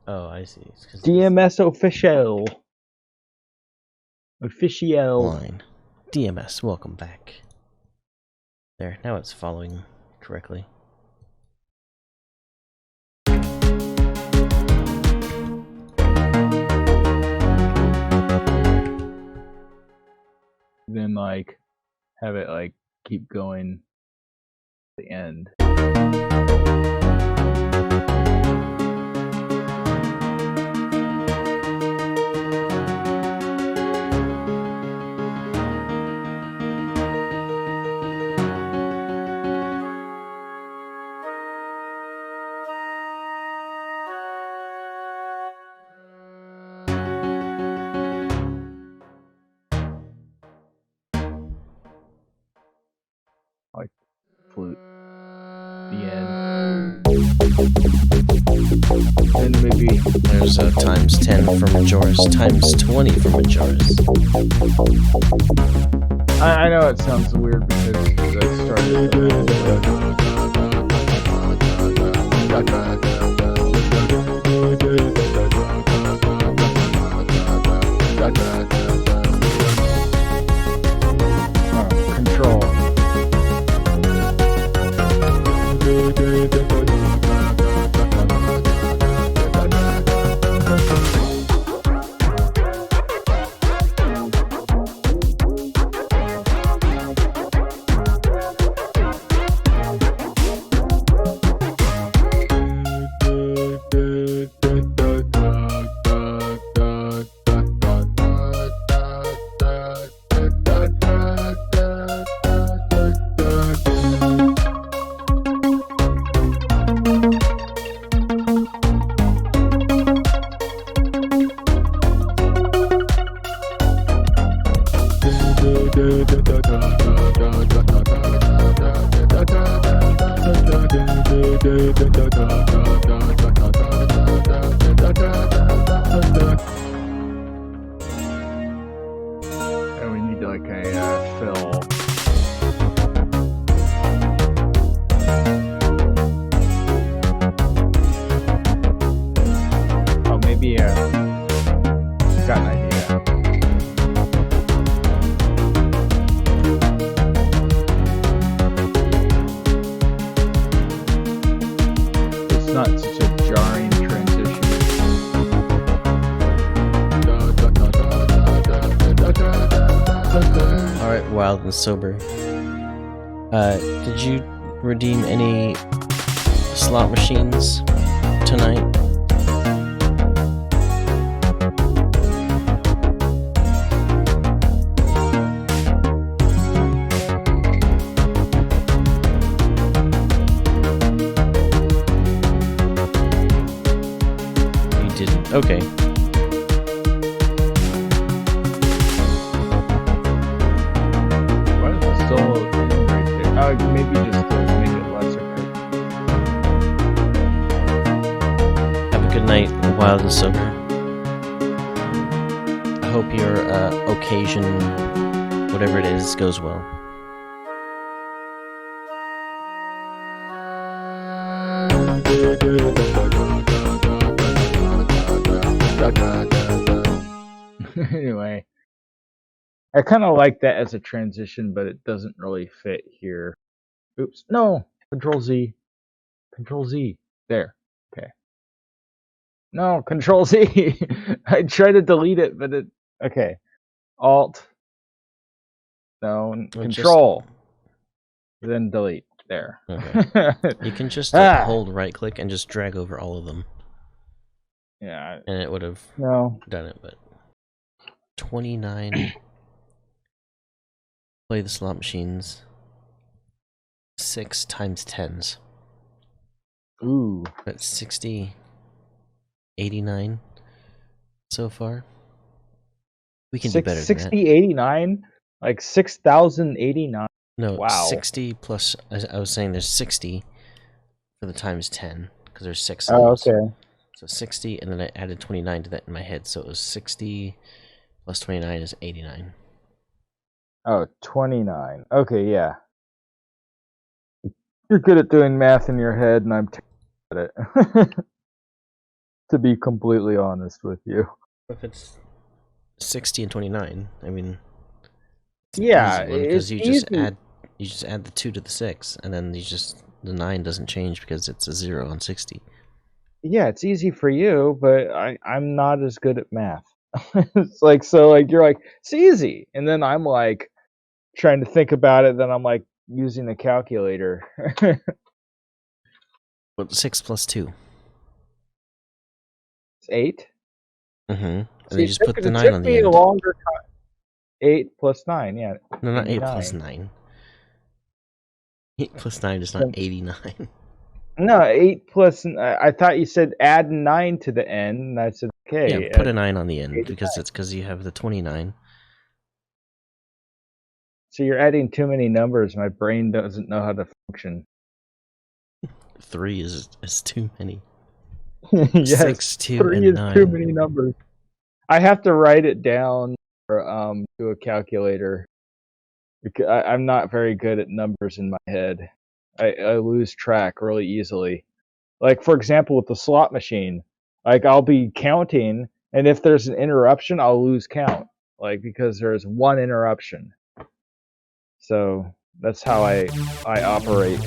Oh, I see. DMS official. Line. DMS, welcome back. There, now it's following correctly. Then like have it like keep going to the end. Like flute. The end. And maybe there's a times 10 for Majora's, times 20 for Majora's. I know it sounds weird because I started control. Alright, Wild and Sober. Did you redeem any slot machines tonight? You didn't? Okay. Why is it still right there? Maybe just to make it lesser. Have a good night, Wild and Sober. I hope your occasion, whatever it is, goes well. Anyway, I kind of like that as a transition, but it doesn't really fit here. Oops, no, Control Z, Control Z, there, okay. No, Control Z. I tried to delete it, but it, okay. Alt, no, Control, then delete, there. Okay. You can just hold right click and just drag over all of them. Yeah. And it would have done it, but 29. Play the slot machines. 6 times 10s. Ooh. That's 60. 89 so far. We can do better than 60, 89? Like 6,089? No, wow. 60 plus, I was saying there's 60 for the times 10, because there's 6 of those. Okay. So 60, and then I added 29 to that in my head, so it was 60 plus 29 is 89. Oh, 29. Okay, yeah. You're good at doing math in your head, and I'm terrible at it. To be completely honest with you. If it's 60 and 29, I mean, yeah, because you easy. just add the 2 to the 6, and then the 9 doesn't change because it's a 0 on 60. Yeah, it's easy for you, but I'm not as good at math. It's like, so like you're like, it's easy, and then I'm like trying to think about it, then I'm like using a calculator. Well, 6 plus 2. It's 8. Mm-hmm. And See, then you just put the 9 on the end. A longer time. 8 plus 9, yeah. No, not 8 89. plus 9. 8 plus 9 is not 89. No, 8 plus. I thought you said add 9 to the end, and I said okay. Yeah, put a 9 on the end because you have the 29. So you're adding too many numbers. My brain doesn't know how to function. 3 is too many. Yes, 6, 2, 3 and is 9. too many numbers. I have to write it down or to a calculator because I'm not very good at numbers in my head. I lose track really easily. Like for example, with the slot machine, like I'll be counting, and if there's an interruption, I'll lose count. Like because there's one interruption. So that's how I operate.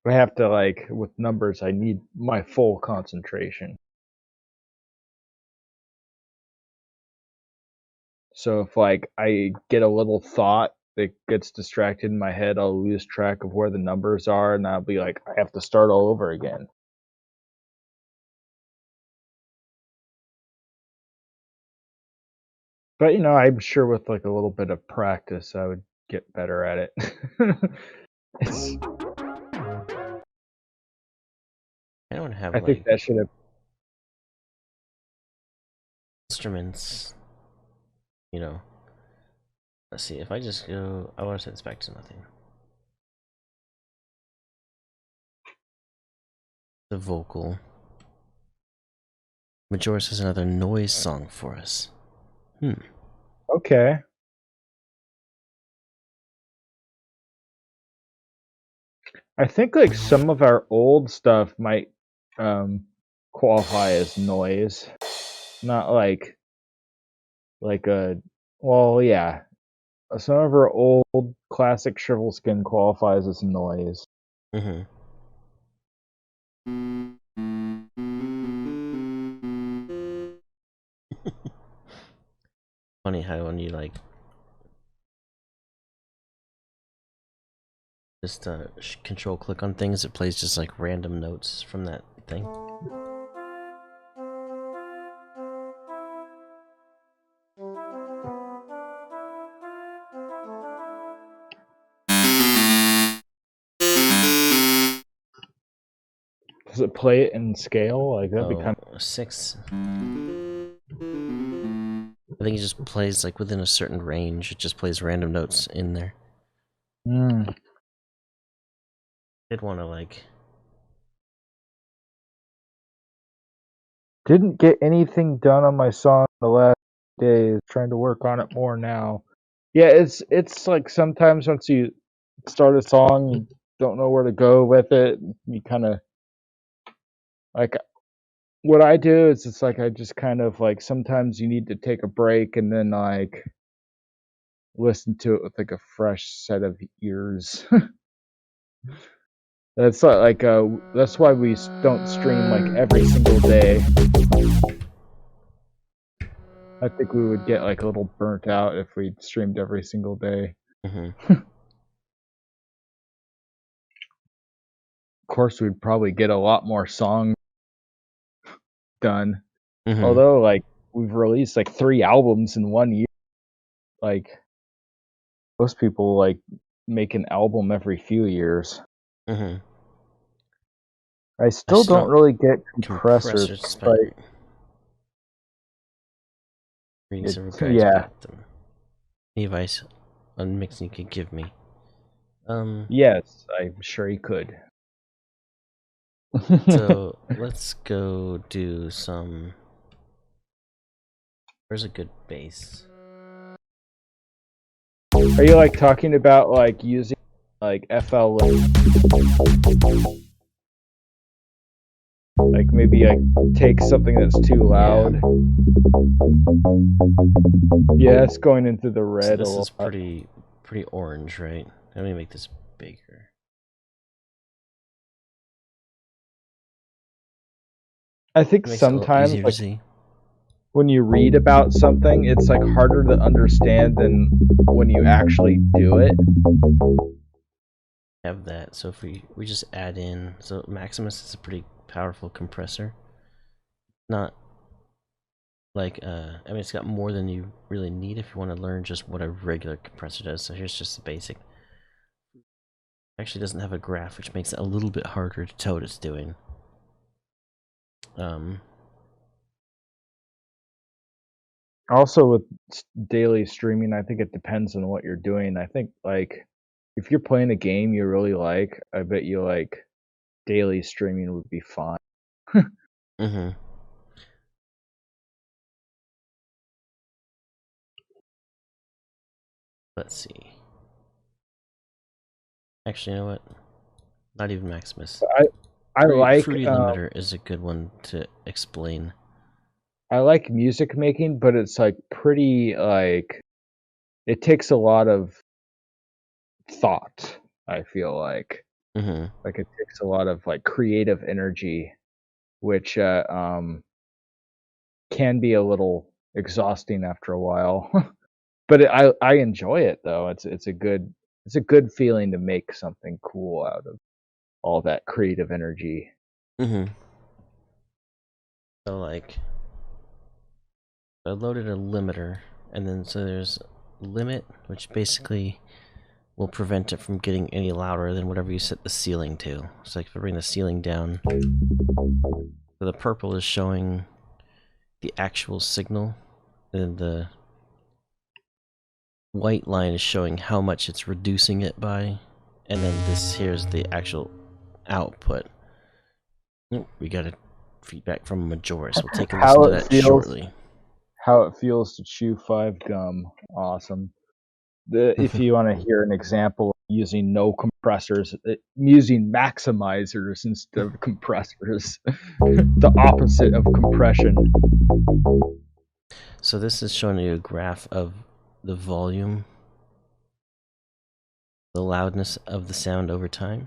I have to, like, with numbers, I need my full concentration. So if, like, I get a little thought that gets distracted in my head, I'll lose track of where the numbers are, and I'll be like, I have to start all over again. But, you know, I'm sure with, like, a little bit of practice, I would get better at it. I don't have, I think that should have... instruments, you know. Let's see, if I just go... I want to set this back to nothing. The vocal. Majoris has another noise song for us. Okay. I think, like, some of our old stuff might qualify as noise. Not like a... Well, yeah. Some of our old classic shrivel skin qualifies as noise. Mm-hmm. Funny how when you like just control click on things, it plays just like random notes from that thing. Does it play it in scale? Like that'd be kind of 6. I think it just plays like within a certain range. It just plays random notes in there. of. Did want to like. Didn't get anything done on my song the last days. Trying to work on it more now. Yeah, it's like sometimes once you start a song, you don't know where to go with it. You kind of like what I do is it's like I just kind of like sometimes you need to take a break and then like listen to it with like a fresh set of ears. That's like that's why we don't stream like every single day. I think we would get like a little burnt out if we streamed every single day. Mm-hmm. Of course, we'd probably get a lot more songs done. Mm-hmm. Although, like, we've released like 3 albums in 1 year. Like, most people like make an album every few years. Mm-hmm. I still don't really get compressors. Despite reading several guides yeah. about them. Any advice on mixing you could give me? Yes, I'm sure he could. So let's go do some. Where's a good bass? Are you like talking about like using like FL? Like maybe like take something that's too loud. Yeah, it's going into the red. So this is pretty orange, right? Let me make this bigger. I think sometimes like, when you read about something, it's like harder to understand than when you actually do it. Have that. So if we just add in, so Maximus is a pretty powerful compressor. Not like I mean, it's got more than you really need if you want to learn just what a regular compressor does. So here's just the basic. Actually doesn't have a graph, which makes it a little bit harder to tell what it's doing. Also with daily streaming, I think it depends on what you're doing. I think like if you're playing a game you really like, I bet you like daily streaming would be fine. Mm-hmm. Let's see. Actually, you know what? Not even Maximus. I like Fruity Limiter is a good one to explain. I like music making, but it's like pretty like it takes a lot of thought, I feel like. Mm-hmm. Like it takes a lot of like creative energy, which can be a little exhausting after a while. But I enjoy it though. It's a good feeling to make something cool out of all that creative energy. Mm-hmm. So like I loaded a limiter, and then so there's limit, which basically will prevent it from getting any louder than whatever you set the ceiling to. So like if I bring the ceiling down, so the purple is showing the actual signal, and the white line is showing how much it's reducing it by, and then this here's the actual output. We got a feedback from Majoris. We'll take a listen to that shortly. How it feels to chew 5 gum. Awesome. If you want to hear an example of using no compressors, using maximizers instead of compressors, the opposite of compression. So this is showing you a graph of the volume, the loudness of the sound over time,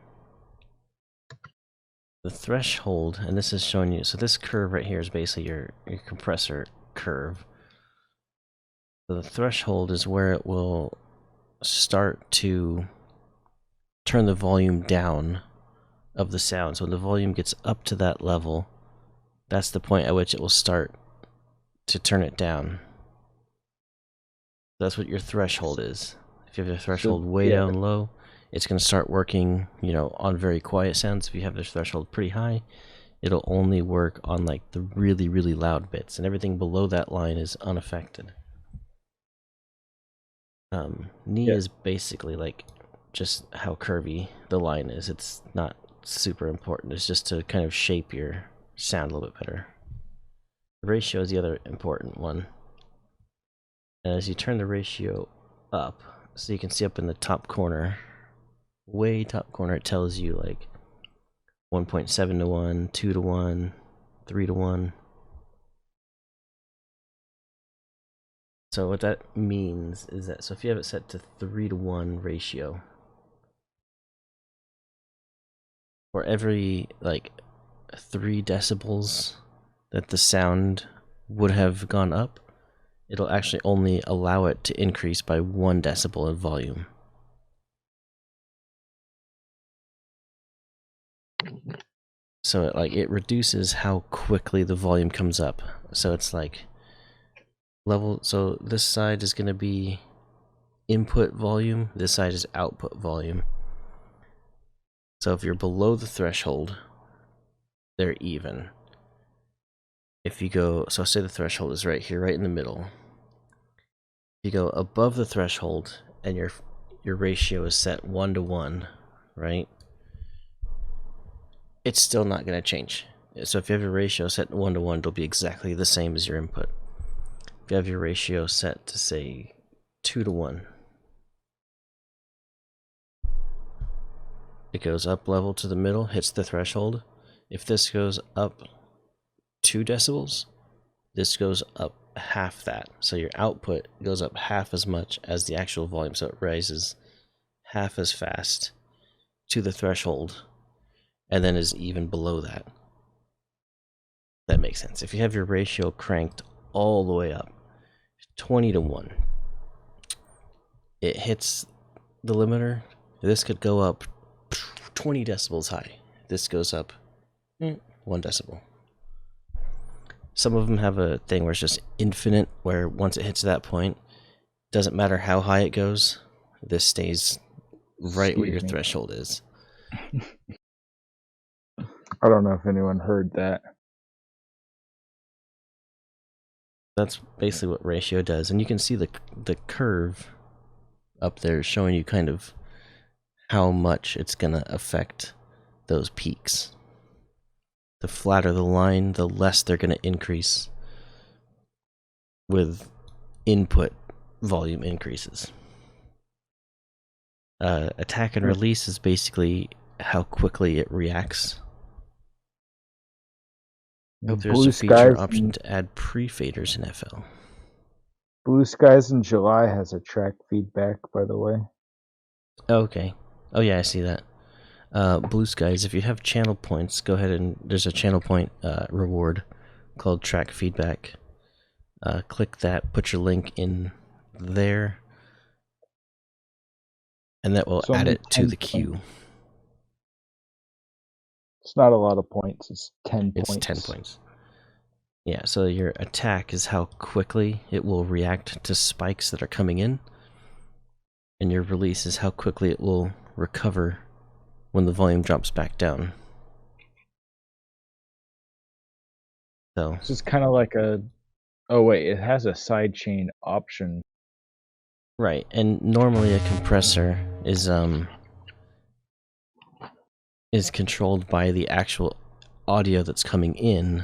the threshold, and this is showing you, so this curve right here is basically your compressor curve. The threshold is where it will start to turn the volume down of the sound. So when the volume gets up to that level, that's the point at which it will start to turn it down. That's what your threshold is. If you have your threshold way down low, it's going to start working, on very quiet sounds. If you have the threshold pretty high, it'll only work on like the really, really loud bits, and everything below that line is unaffected. Knee is basically like just how curvy the line is. It's not super important. It's just to kind of shape your sound a little bit better. The ratio is the other important one. And as you turn the ratio up, so you can see up in the top corner, way top corner, it tells you like 1.7 to 1, 2 to 1, 3 to 1. So what that means is that, so if you have it set to 3 to 1 ratio, for every like 3 decibels that the sound would have gone up, it'll actually only allow it to increase by 1 decibel in volume. So it reduces how quickly the volume comes up. So it's like level, so this side is going to be input volume, this side is output volume. So if you're below the threshold, they're even. If you go, so say the threshold is right here, right in the middle. If you go above the threshold and your ratio is set 1 to 1, right? It's still not going to change. So if you have your ratio set 1 to 1, it'll be exactly the same as your input. If you have your ratio set to say 2 to 1, it goes up level to the middle, hits the threshold. If this goes up 2 decibels, this goes up half that. So your output goes up half as much as the actual volume. So it rises half as fast to the threshold and then is even below that. That makes sense. If you have your ratio cranked all the way up, 20 to 1, it hits the limiter. This could go up 20 decibels high. This goes up 1 decibel. Some of them have a thing where it's just infinite, where once it hits that point, doesn't matter how high it goes, this stays right where your threshold is. I don't know if anyone heard that. That's basically what ratio does, and you can see the curve up there showing you kind of how much it's going to affect those peaks. The flatter the line, the less they're going to increase with input volume increases. Attack and release is basically how quickly it reacts. I hope there's a feature option to add pre-faders in FL. Blue Skies in July has a track feedback, by the way. Okay. Oh yeah, I see that. Blue Skies, if you have channel points, go ahead and there's a channel point reward called track feedback. Click that, put your link in there, and that will add it to the queue. It's not a lot of points, it's 10 points. It's 10 points. Yeah, so your attack is how quickly it will react to spikes that are coming in, and your release is how quickly it will recover when the volume drops back down. So this is kind of like a... Oh wait, it has a sidechain option. Right, and normally a compressor is controlled by the actual audio that's coming in.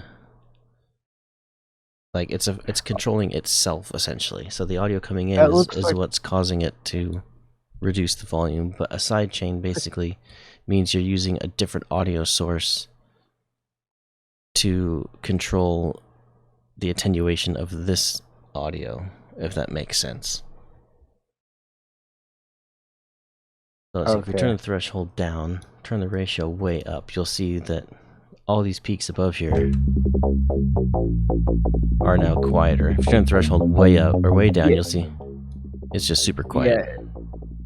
Like it's controlling itself essentially. So the audio coming in is what's causing it to reduce the volume, but a sidechain basically means you're using a different audio source to control the attenuation of this audio, if that makes sense. So if you turn the threshold down, turn the ratio way up, you'll see that all these peaks above here are now quieter. If you turn the threshold way up or way down, you'll see it's just super quiet. Yeah,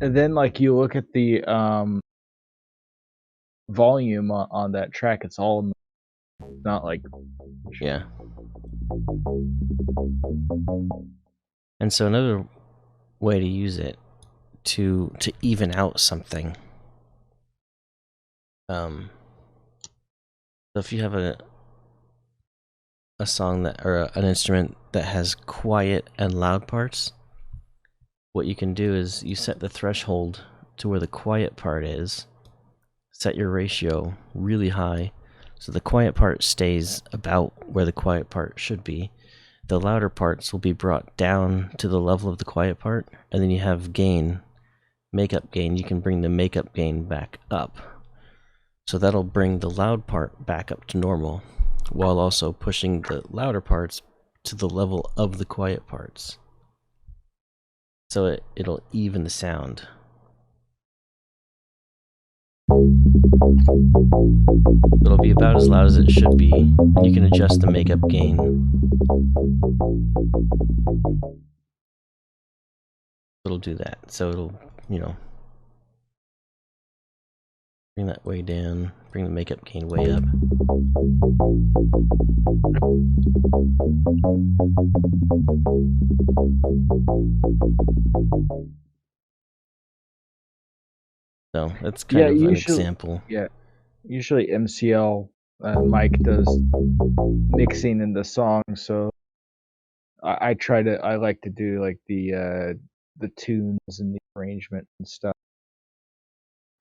and then like you look at the volume on that track, it's all not like yeah. And so another way to use it to even out something. So if you have a song that or an instrument that has quiet and loud parts, what you can do is you set the threshold to where the quiet part is, set your ratio really high so the quiet part stays about where the quiet part should be. The louder parts will be brought down to the level of the quiet part, and then you have gain, makeup gain. You can bring the makeup gain back up. So that'll bring the loud part back up to normal, while also pushing the louder parts to the level of the quiet parts. So it'll even the sound. It'll be about as loud as it should be, and you can adjust the makeup gain. It'll do that, so it'll, you know, bring that way down, bring the makeup gain way up. So that's kind of an example. Yeah, usually MCL Mike does mixing in the song, so I like to do like the tunes and the arrangement and stuff.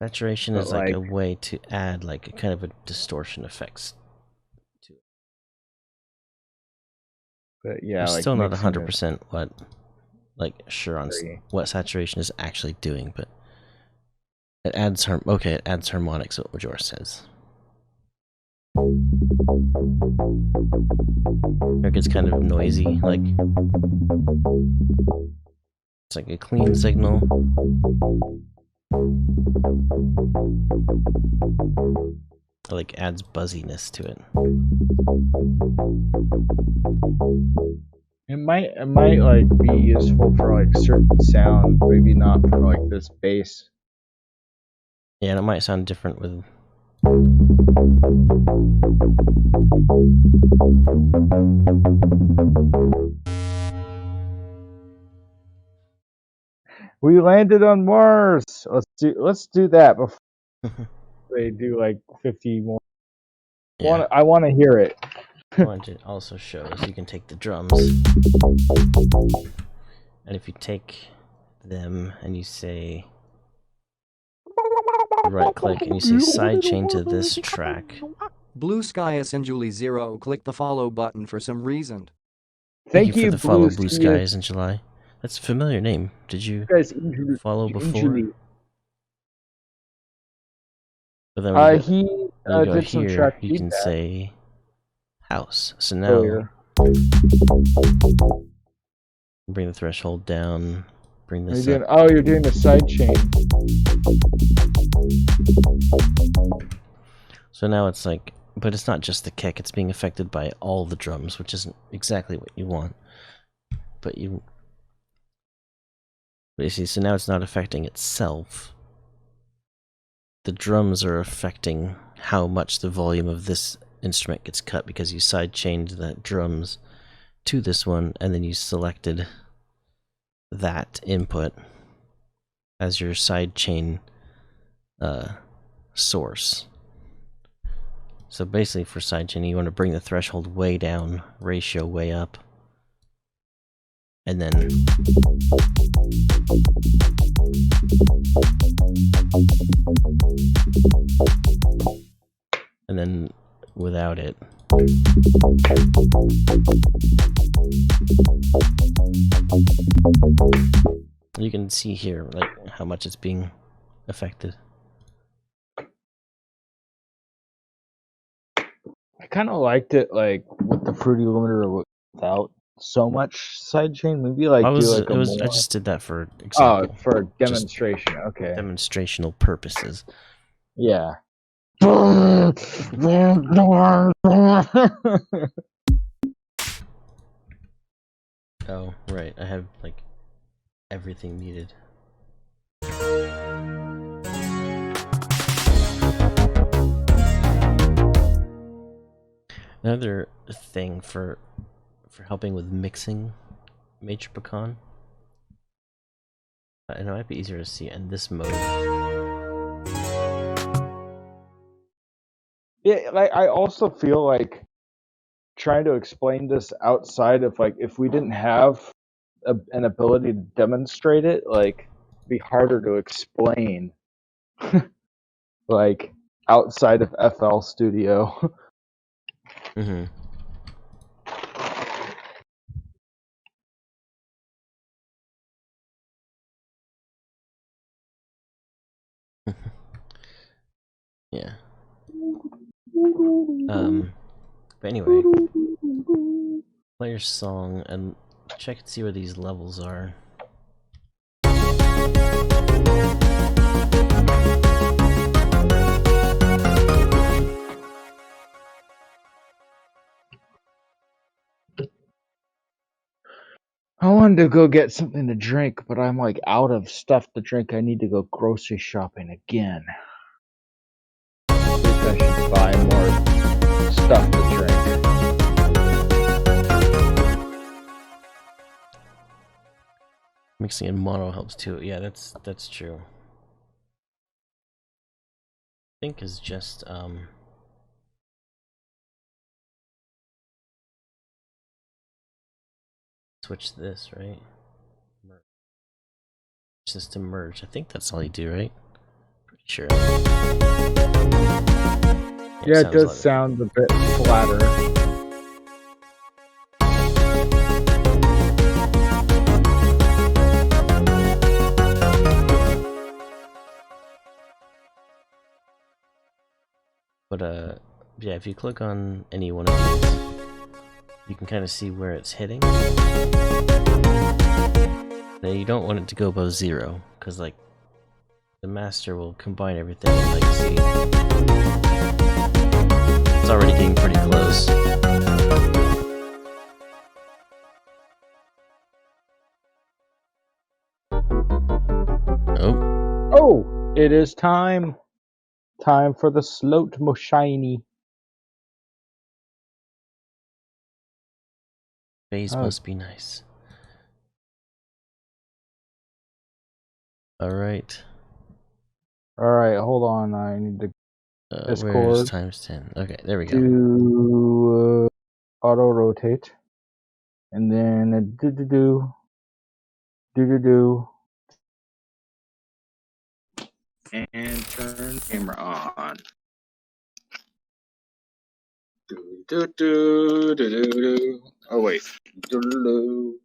Saturation is like a way to add like a kind of a distortion effects to it. But yeah, it's like still not 100% what, like, sure on what saturation is actually doing, but it adds it adds harmonics, what Major says. It gets kind of noisy, like it's like a clean signal. It like adds buzziness to it. It might like be useful for like certain sound, maybe not for like this bass. Yeah, and it might sound different with We landed on Mars. Let's do that before they do like 50 more. Yeah. I want to hear it. I want to also show is you can take the drums, and if you take them and you say right click and you say sidechain to this track. Blue Skies and Julie 0, click the follow button for some reason. Thank you for the follow, Blue Skies in July. That's a familiar name. Did you follow before? But then he did some track feedback. You can say house. So now bring the threshold down. Bring this up. Oh, you're doing the side chain. So now it's like, but it's not just the kick. It's being affected by all the drums, which isn't exactly what you want. But you see, so now it's not affecting itself. The drums are affecting how much the volume of this instrument gets cut because you sidechained the drums to this one, and then you selected that input as your sidechain source. So basically for sidechaining, you want to bring the threshold way down, ratio way up, and then without it. You can see here like how much it's being affected. I kind of liked it like with the fruity limiter without so much sidechain. Maybe like I just did that for example. Oh, for demonstration. Okay. Demonstrational purposes. Yeah. Oh, right. I have, like, everything needed. Another thing for helping with mixing Major Pecan, and it might be easier to see in this mode. Yeah, like I also feel like trying to explain this outside of like if we didn't have an ability to demonstrate it, like it'd be harder to explain like outside of FL Studio. Mm-hmm. Yeah. But anyway, play your song and check and see where these levels are. I wanted to go get something to drink, but I'm like out of stuff to drink. I need to go grocery shopping again. I think I should buy more stuff to drink. Mixing in mono helps too. Yeah, that's true. I think is just switch this, right? Merge. Switch this to merge. I think that's all you do, right? Pretty sure. Yeah, it does sound a bit flatter. But yeah, if you click on any one of these, you can kind of see where it's hitting. Now you don't want it to go above 0, because like the master will combine everything and like see. It's already getting pretty close. Oh, it is time. Time for the slow mo shiny. Phase must be nice. Alright. Alright, hold on. I need to Discord. Where's times 10? Okay, there we go. Do auto rotate. And then do. And turn camera on. Do. Oh wait. Do.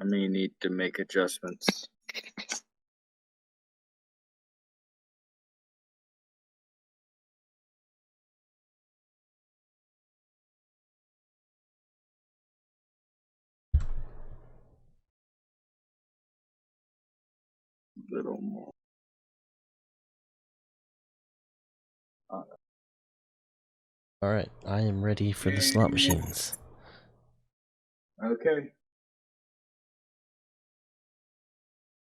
I may need to make adjustments. A little more. Alright, I am ready for the slot machines. Okay.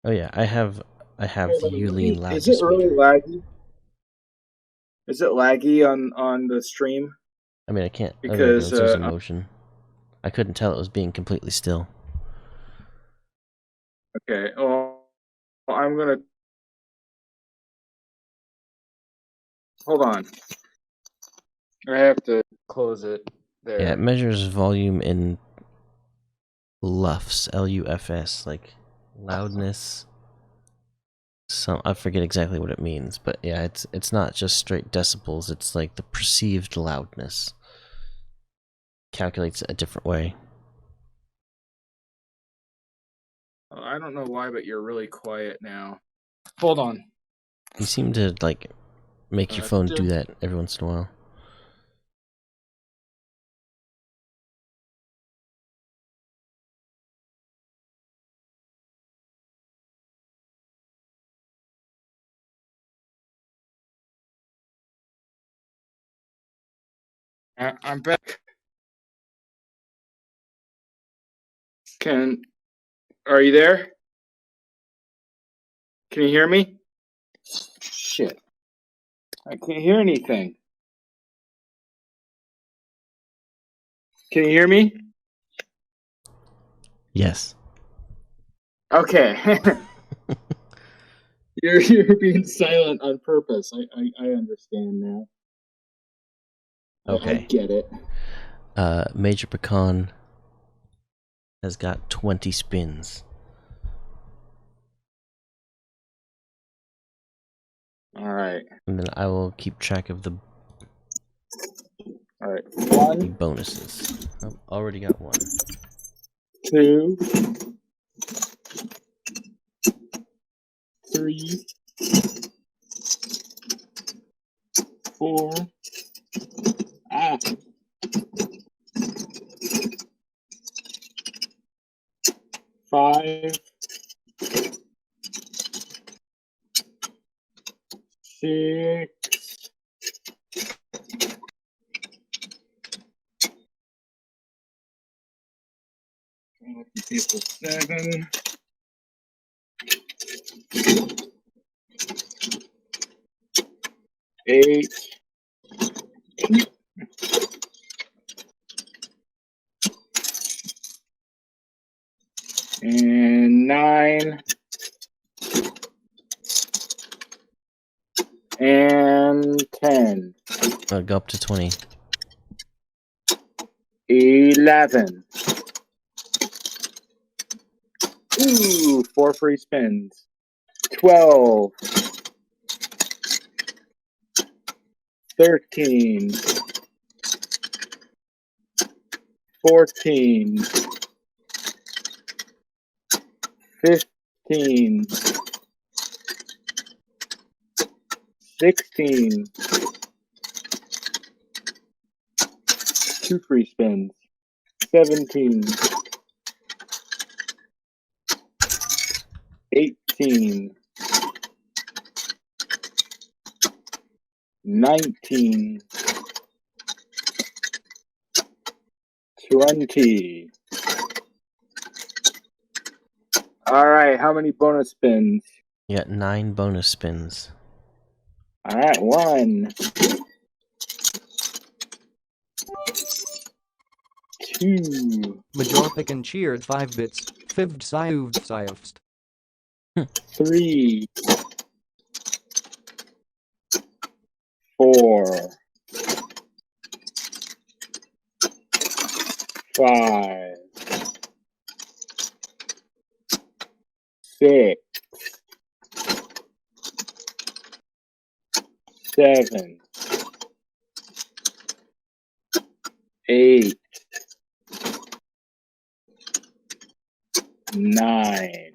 Oh yeah, I have the Uline loudness. Is it really laggy? Is it laggy on the stream? I mean, I can't. Because there's a motion. I couldn't tell it was being completely still. Okay. Well, I'm gonna hold on. I have to close it there. Yeah, it measures volume in LUFS, L-U-F-S, like loudness. I forget exactly what it means, but yeah, it's not just straight decibels. It's like the perceived loudness. Calculates it a different way. I don't know why, but you're really quiet now. Hold on. You seem to like make your phone do that every once in a while. I'm back. Are you there? Can you hear me? Shit. I can't hear anything. Can you hear me? Yes. Okay. You're being silent on purpose. I understand now. Okay. I get it. Major Pecan has got 20 spins. All right. And then I will keep track of the All right. 1, bonuses. I've already got one. 2, 3, 4. 5, 6. 7. 8. And 9. And 10. I'll go up to 20. 11. Ooh, 4 free spins. 12. 13. 14. 15. 16. 2 free spins. 17. 18. 19. 20. All right, how many bonus spins? You got 9 bonus spins. All right, 1. 2. Majorpic and cheered 5 bits. Fivd Syuvd Syufst. 3. 4. 5. 6. 7. 8. 9.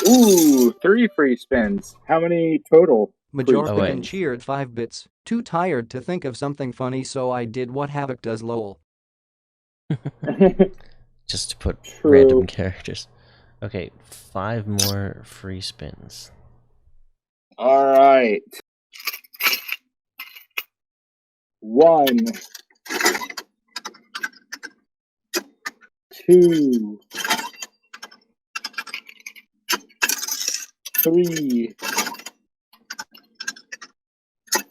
Ooh, 3 free spins. How many total? Majorpic wait. and cheered 5 bits. Too tired to think of something funny, so I did what Havoc does, lol. Just to put True. random characters. Okay, 5 more free spins. All right. 1. 2. 3.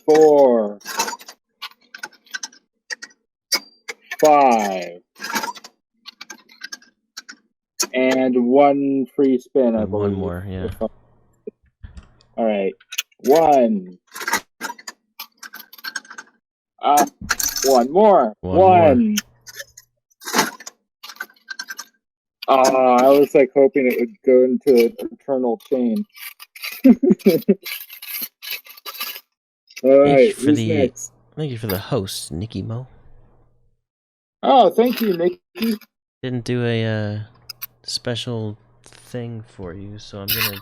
4. 5. And 1 free spin, I And believe. one more, yeah. All right. 1. 1 more. One more. I was like hoping it would go into an eternal chain. All right, who's next? Thank you for the host, Nicky Mo. Oh, thank you, Nikki. Didn't do a special thing for you, so I'm gonna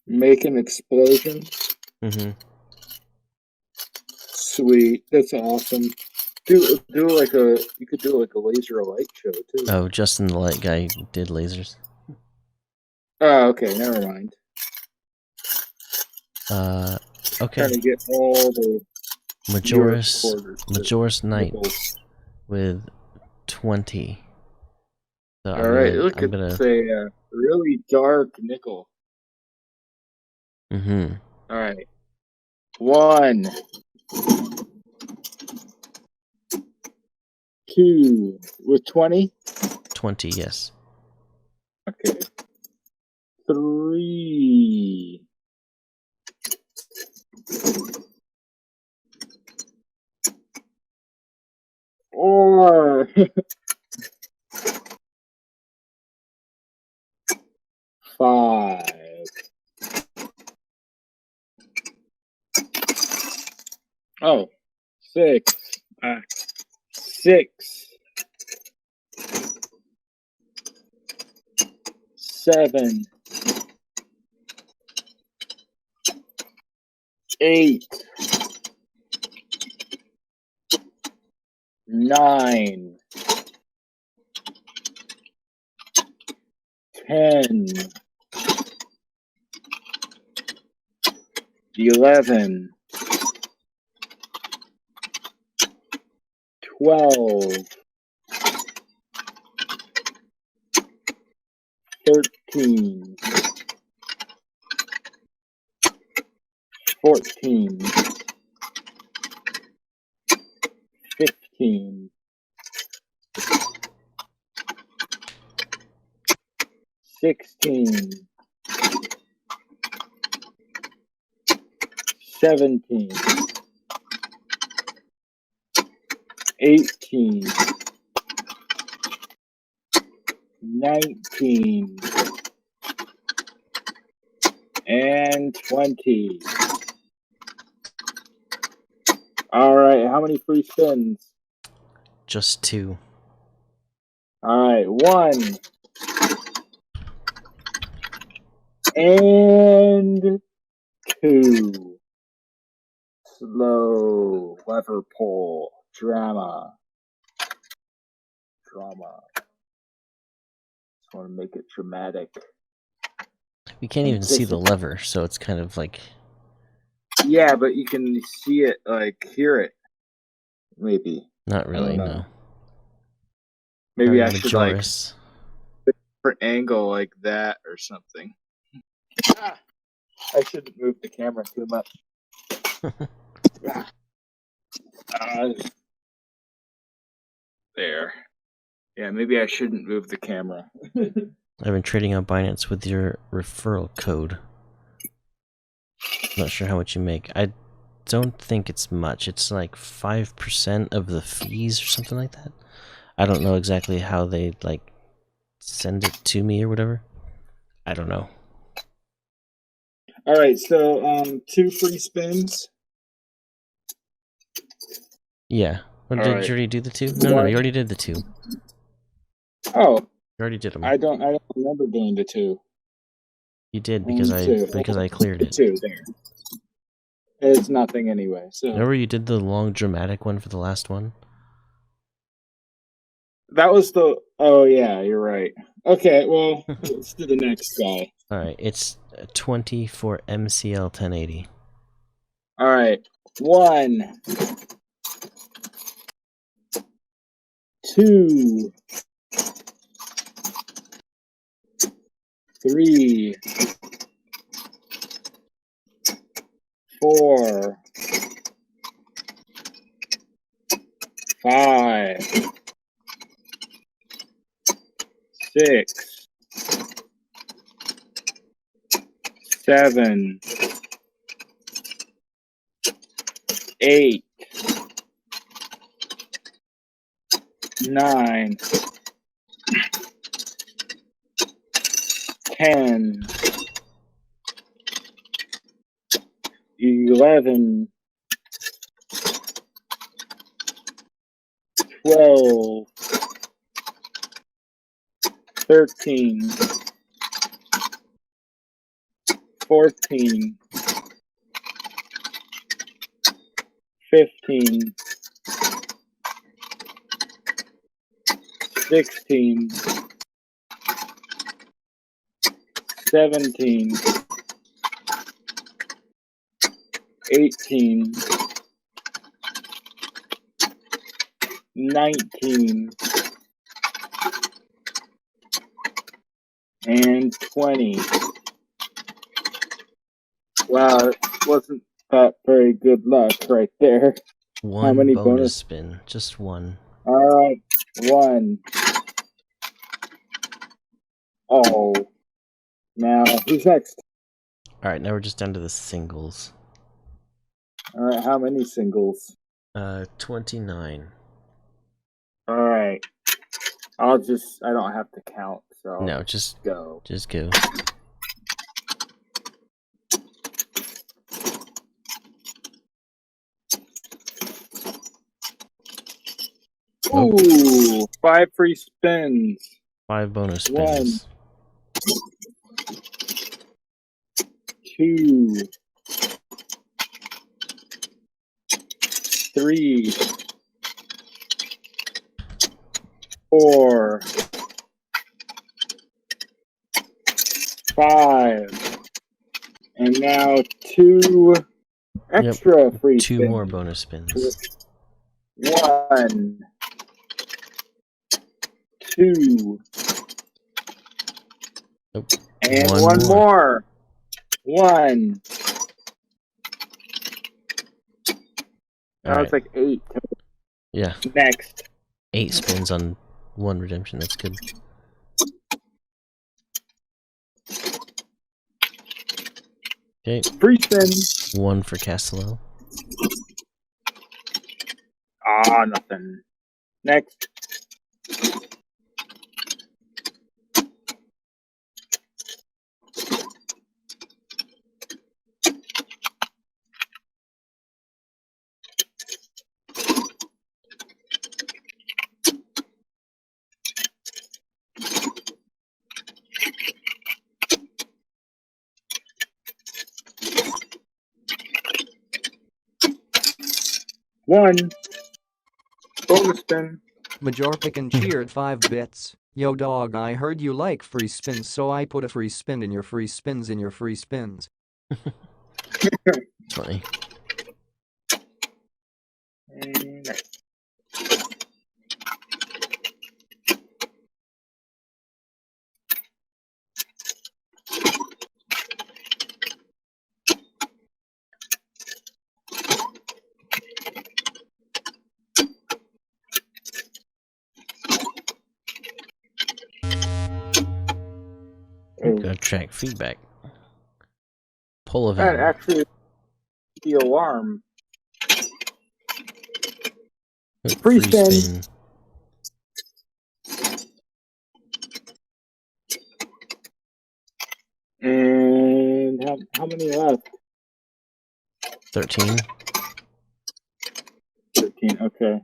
Make an explosion. Mm-hmm. Sweet, that's awesome. You could do like a laser light show too. Oh, Justin the Light Guy did lasers. Oh, okay, never mind. Okay. Trying to get all the Majoris Knight nickels. with 20. So All right, look I'm at gonna. a really dark nickel. Mm-hmm. All right, 1, 2 with 20. 20, yes. Okay. 3. 4. 5. 6. 6. 7. 8. 9. 10. 11. 12. 13. 14. 15. 16. 17. 18. 19. And 20. Alright, how many free spins? Just 2. Alright, 1. And 2. Slow lever pull. Drama. Just want to make it dramatic. We can't even see the lever, so it's kind of like... Yeah, but you can see it, like, hear it. Maybe. Not really, no. Maybe I should, like, Majoris. different angle like that or something. I shouldn't move the camera too much. There. Yeah, maybe I shouldn't move the camera. I've been trading on Binance with your referral code. Not sure how much you make. I don't think it's much. It's like 5% of the fees or something like that. I don't know exactly how they, like, send it to me or whatever. I don't know. Alright, so, 2 free spins. Yeah. Well, did you already do the 2? No, you already did the 2. Oh. You already did them. I don't remember doing the 2. You did because I cleared it. 2 there. It's nothing anyway. So remember you did the long dramatic one for the last one? That was the... Oh, yeah, you're right. Okay, well, let's do the next guy. Alright, it's 20 for MCL 1080. Alright. 1, 2, 3, 4, 5, 6, 7, 8, 9, 10, 11, 12, 13, 14, 15, 16, 17, 18, 19, and 20. Wow, it wasn't that very good luck right there. One How many bonus spin? Just one. Alright, 1. Oh. Now, who's next? Alright, now we're just down to the singles. Alright, how many singles? 29. Alright. I don't have to count, so No, just go. Just go. Ooh, 5 free spins. 5 bonus spins. 2, 3, 4, 5, and now 2 extra free 2 spins. more bonus spins. 1, 2, Nope. and one more. 1. Now it's like 8. Yeah. Next. 8 spins on 1 redemption. That's good. Okay. Free spin. 1 for Castello. Ah, nothing. Next. One. Bonus spin. Majorpican cheered 5 bits. Yo dog, I heard you like free spins, so I put a free spin in your free spins in your free spins. Funny. Next. Gotta track feedback. Pull That event. actually the alarm. Free spin. And how many left? 13. 13, okay.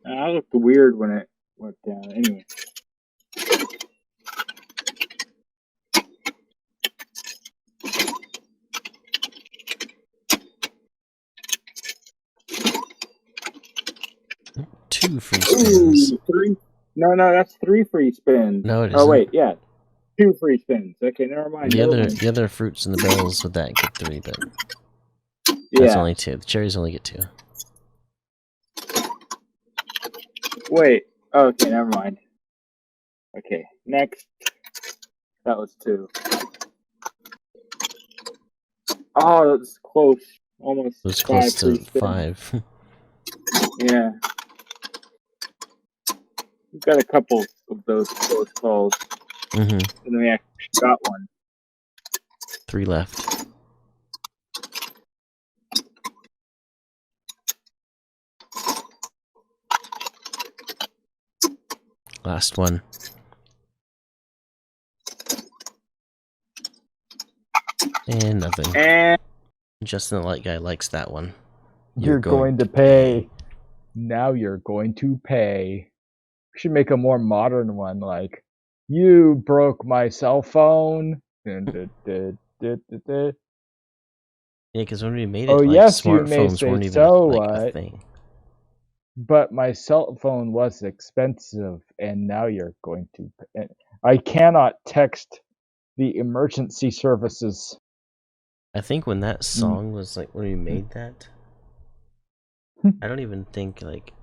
That looked weird when it went down. Anyway. Two free spins. Ooh, 3. No, that's 3 free spins. No, it isn't. Oh wait, yeah. 2 free spins. Okay, never mind. The other fruits and the bells with that get 3, but yeah. That's only 2. The cherries only get 2. Wait. Okay, never mind. Okay, next. That was 2. Oh, that's close. Almost. It was close to 5. Yeah. We've got a couple of those close calls. Mm-hmm. And then we actually got one. 3 left. Last one. And nothing. And Justin the Light Guy likes that one. You're going to pay. Now you're going to pay. We should make a more modern one, like, you broke my cell phone. Yeah, Yeah, because when we made Oh, it, like, yes, you may smartphones say weren't even, so, like, a what? thing. But my cell phone was expensive, and now you're going to... I cannot text the emergency services. I think when that song was, like, when we made that, I don't even think, like,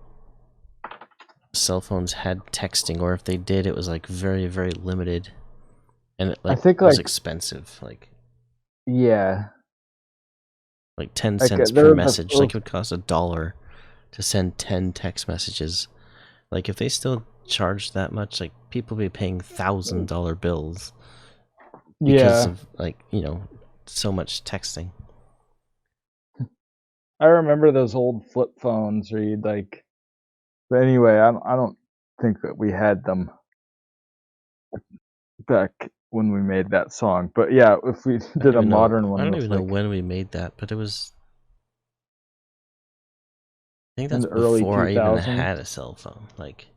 cell phones had texting, or if they did, it was, like, very, very limited. And it, like, I think, was like... expensive, like... Yeah. Like 10 Like, cents per message. Like, it would cost $1 to send 10 text messages. Like, if they still charged that much, like, people would be paying $1,000 bills because of, like, you know, so much texting. I remember those old flip phones where you'd, like... But anyway, I don't think that we had them back when we made that song. But yeah, if we did a modern one, I don't with, even know when we made that, but it was... I think that's in the early before I even 2000s. had a cell phone. Like,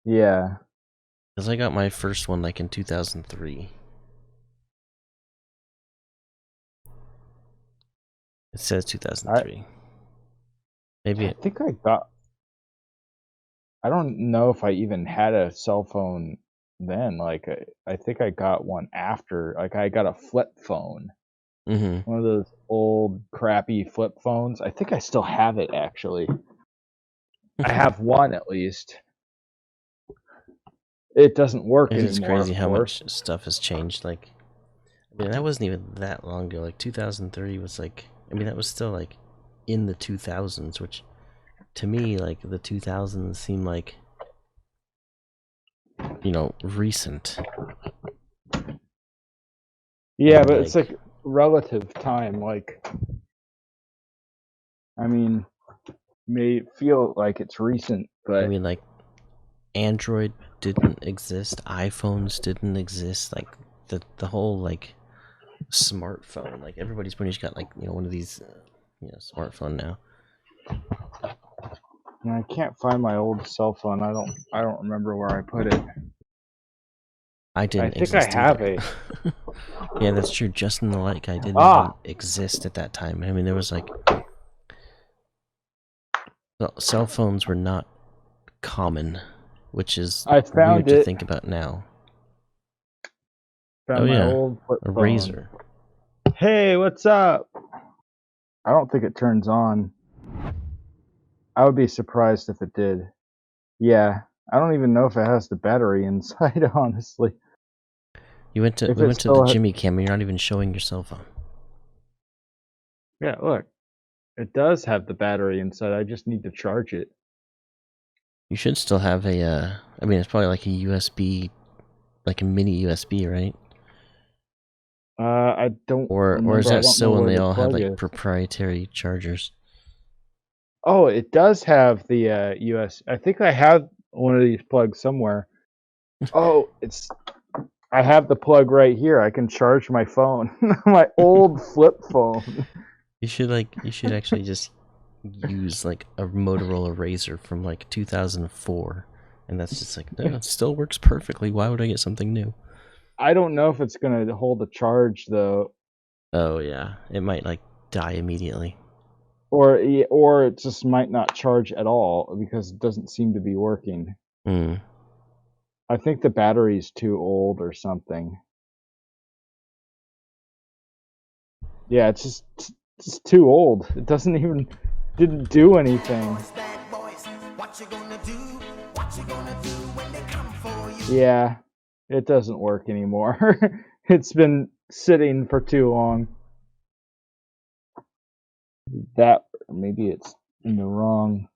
yeah. because I got my first one, like, in 2003. It says 2003. Maybe I think I got... I don't know if I even had a cell phone then. Like, I think I got one after. Like, I got a flip phone. Mm-hmm. One of those old, crappy flip phones. I think I still have it, actually. I have one, at least. It doesn't work It anymore, is crazy of how course. much stuff has changed. Like, I mean, that wasn't even that long ago. Like, 2003 was, like... I mean, that was still, like, in the 2000s, which, to me, like, the 2000s seem like, you know, recent. Yeah, And, but it's like relative time. Like, I mean, may feel like it's recent, but I mean, like, Android didn't exist, iPhones didn't exist, like, the whole, like, smartphone, like, everybody's pretty much got, like, you know, one of these, you know, smartphone now. I can't find my old cell phone. I don't remember where I put it. I didn't think I exist have either. it. Yeah, that's true. Justin the Light Guy didn't even exist at that time. I mean, there was, like... Well, cell phones were not common, which is weird to think about now. Found my old flip a phone. razor. Hey, what's up? I don't think it turns on. I would be surprised if it did. Yeah, I don't even know if it has the battery inside, honestly. We went to the Jimmy Cam, and you're not even showing your cell phone. Yeah, look. It does have the battery inside. I just need to charge it. You should still have a, I mean, it's probably like a USB, like a mini USB, right? I don't remember. Or is that so when they all have, like, is. proprietary chargers? Oh, it does have the US. I think I have one of these plugs somewhere. Oh, I have the plug right here. I can charge my phone. My old flip phone. You should actually just use, like, a Motorola Razr from, like, 2004, and that's just like, no, it still works perfectly. Why would I get something new? I don't know if it's gonna hold a charge though. Oh yeah, it might, like, die immediately. Or it just might not charge at all because it doesn't seem to be working. I think the battery's too old or something. Yeah, it's just too old. It didn't do anything. Yeah, it doesn't work anymore. It's been sitting for too long. That, maybe it's in the wrong.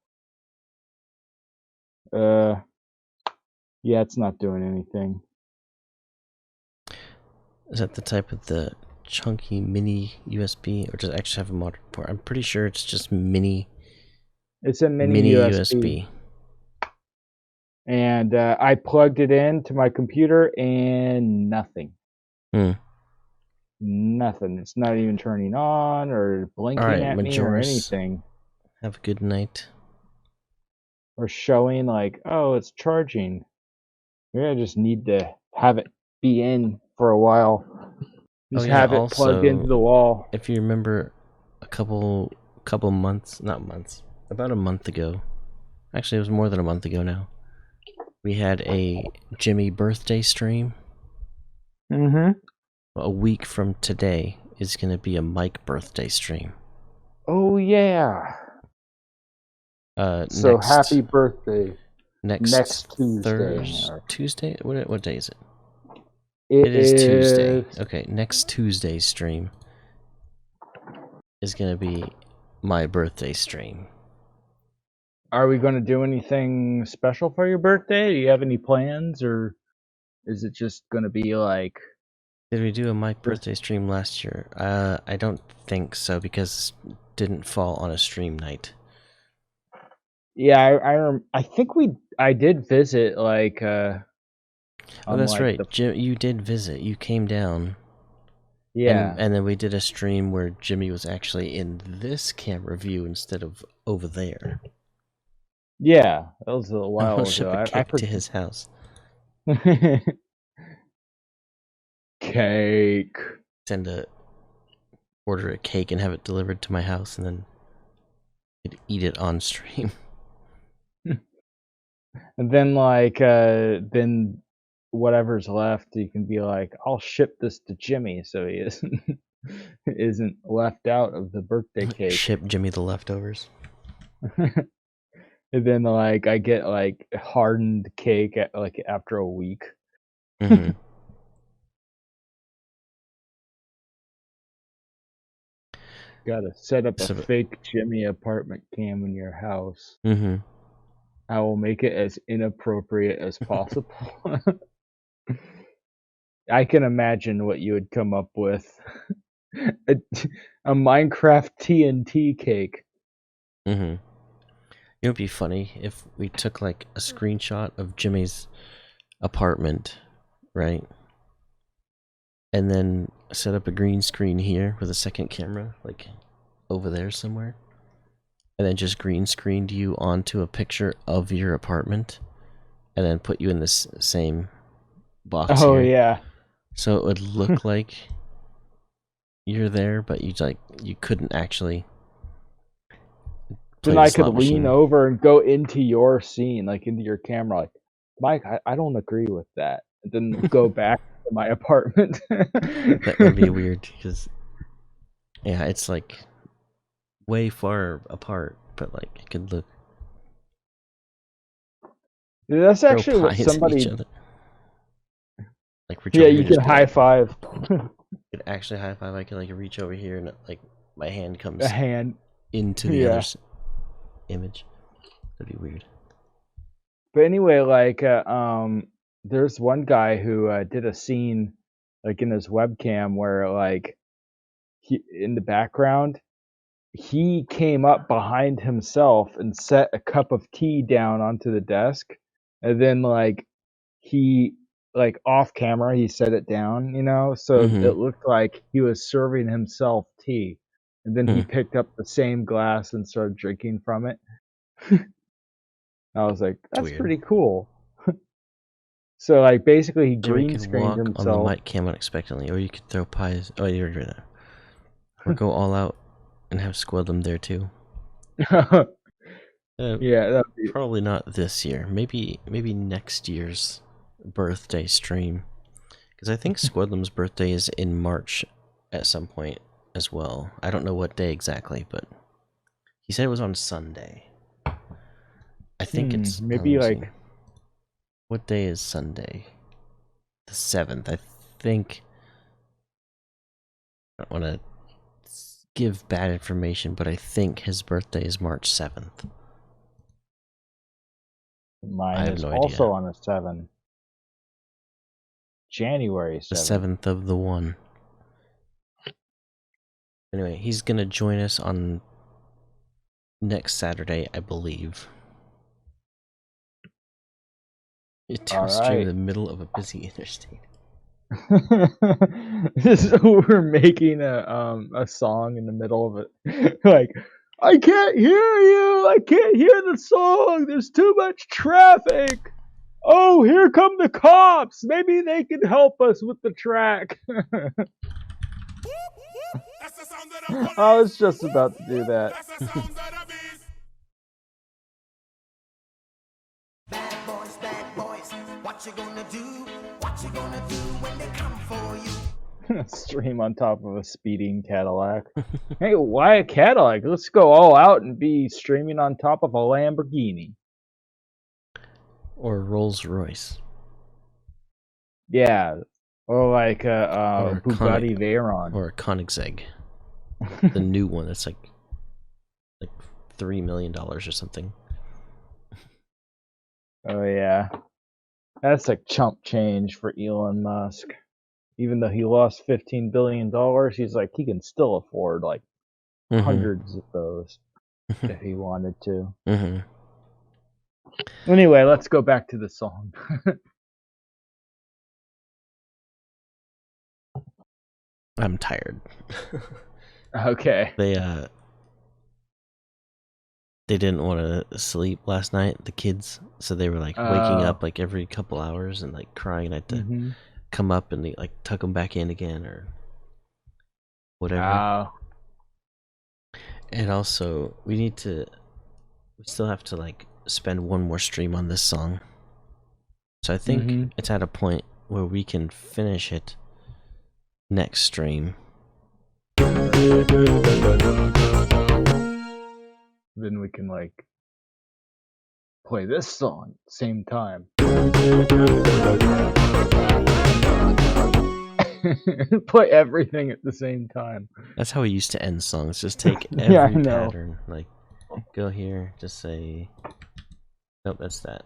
Yeah, it's not doing anything. Is that the type of the chunky mini USB, or does it actually have a modern port? I'm pretty sure it's just mini. It's a mini USB. And I plugged it into my computer and nothing. Nothing. It's not even turning on or blinking at me or anything. Have a good night. Or showing like, oh, it's charging. Maybe I just need to have it be in for a while. Just have it plugged into the wall. If you remember, a couple months, not months, about a month ago. Actually, it was more than a month ago now. We had a Jimmy birthday stream. Mm-hmm. A week from today is going to be a Mike birthday stream. Oh yeah. So happy birthday. Next Tuesday. Tuesday? What day is it? It is Tuesday. Okay, next Tuesday's stream is going to be my birthday stream. Are we going to do anything special for your birthday? Do you have any plans, or is it just going to be like... Did we do a Mike birthday stream last year? I don't think so, because it didn't fall on a stream night. Yeah, I think I did visit, like... oh, that's right. Jim, you did visit. You came down. Yeah. And then we did a stream where Jimmy was actually in this camera view instead of over there. Yeah, that was a while I'll ago. ship a cake to his house. Cake. Order a cake and have it delivered to my house, and then you'd eat it on stream. And then, like, then whatever's left, you can be like, I'll ship this to Jimmy so he isn't left out of the birthday cake. Ship Jimmy the leftovers. And then, like, I get, like, hardened cake after a week. Mm-hmm. Gotta set up a fake Jimmy apartment cam in your house. Mm-hmm. I will make it as inappropriate as possible. I can imagine what you would come up with. a Minecraft TNT cake. Mm-hmm. It would be funny if we took, like, a screenshot of Jimmy's apartment, right? And then set up a green screen here with a second camera, like, over there somewhere. And then just green screened you onto a picture of your apartment. And then put you in this same box Oh, here. yeah. So it would look like you're there, but you couldn't actually... Then I could lean over and go into your scene, like into your camera, like, Mike, I don't agree with that. And then go back to my apartment. That would be weird, because, yeah, it's like way far apart, but like it could look... That's actually what somebody... Like, yeah, you can high five. You could actually high five. I could, like, reach over here and, like, my hand comes into the other image. That'd be weird. But anyway, like, there's one guy who did a scene, like, in his webcam where, like, in the background, he came up behind himself and set a cup of tea down onto the desk, and then, like, he, like, off camera, he set it down, you know, so it looked like he was serving himself tea, and then he picked up the same glass and started drinking from it. I was like, that's pretty cool. So, like, basically he green screened himself. On the mic cam unexpectedly, or you could throw pies. Oh, you already did that. Or go all out and have Squidlam there too. Yeah, probably not this year. Maybe next year's birthday stream, because I think Squidlam's birthday is in March at some point as well. I don't know what day exactly, but he said it was on Sunday. I think it's maybe like... What day is Sunday? The 7th, I think. I don't want to give bad information, but I think his birthday is March 7th. Mine is also on the 7th. January 7th. The 7th of the 1. Anyway, he's going to join us on next Saturday, I believe. To stream in the middle of a busy interstate. We're making a song in the middle of it. Like, I can't hear you! I can't hear the song! There's too much traffic! Oh, here come the cops! Maybe they can help us with the track. I was just about to do that. Bad boys, what you gonna do? What you gonna do when they come for you? Stream on top of a speeding Cadillac. Hey, why a Cadillac? Let's go all out and be streaming on top of a Lamborghini. Or Rolls Royce. Yeah, or like a Bugatti Veyron. Or a Koenigsegg. The new one that's like $3 million or something. Oh yeah, that's like chump change for Elon Musk. Even though he lost $15 billion, he's like he can still afford like hundreds of those if he wanted to. Anyway, let's go back to the song. I'm tired. Okay. They didn't want to sleep last night, the kids, so they were like waking up like every couple hours and like crying. I had to come up and like tuck them back in again or whatever. And also, we still have to like spend one more stream on this song. So I think it's at a point where we can finish it next stream. Then we can like play this song at the same time. Play everything at the same time. That's how we used to end songs. Just take every pattern. Like, go here, just say... Nope, that's that.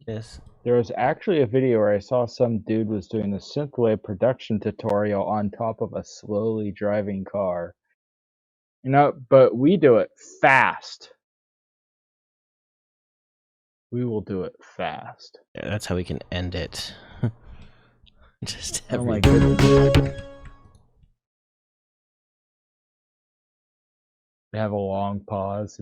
Yes. There was actually a video where I saw some dude was doing a synthwave production tutorial on top of a slowly driving car. You know, but we do it fast. We will do it fast. Yeah, that's how we can end it. Just oh my goodness. We have a long pause.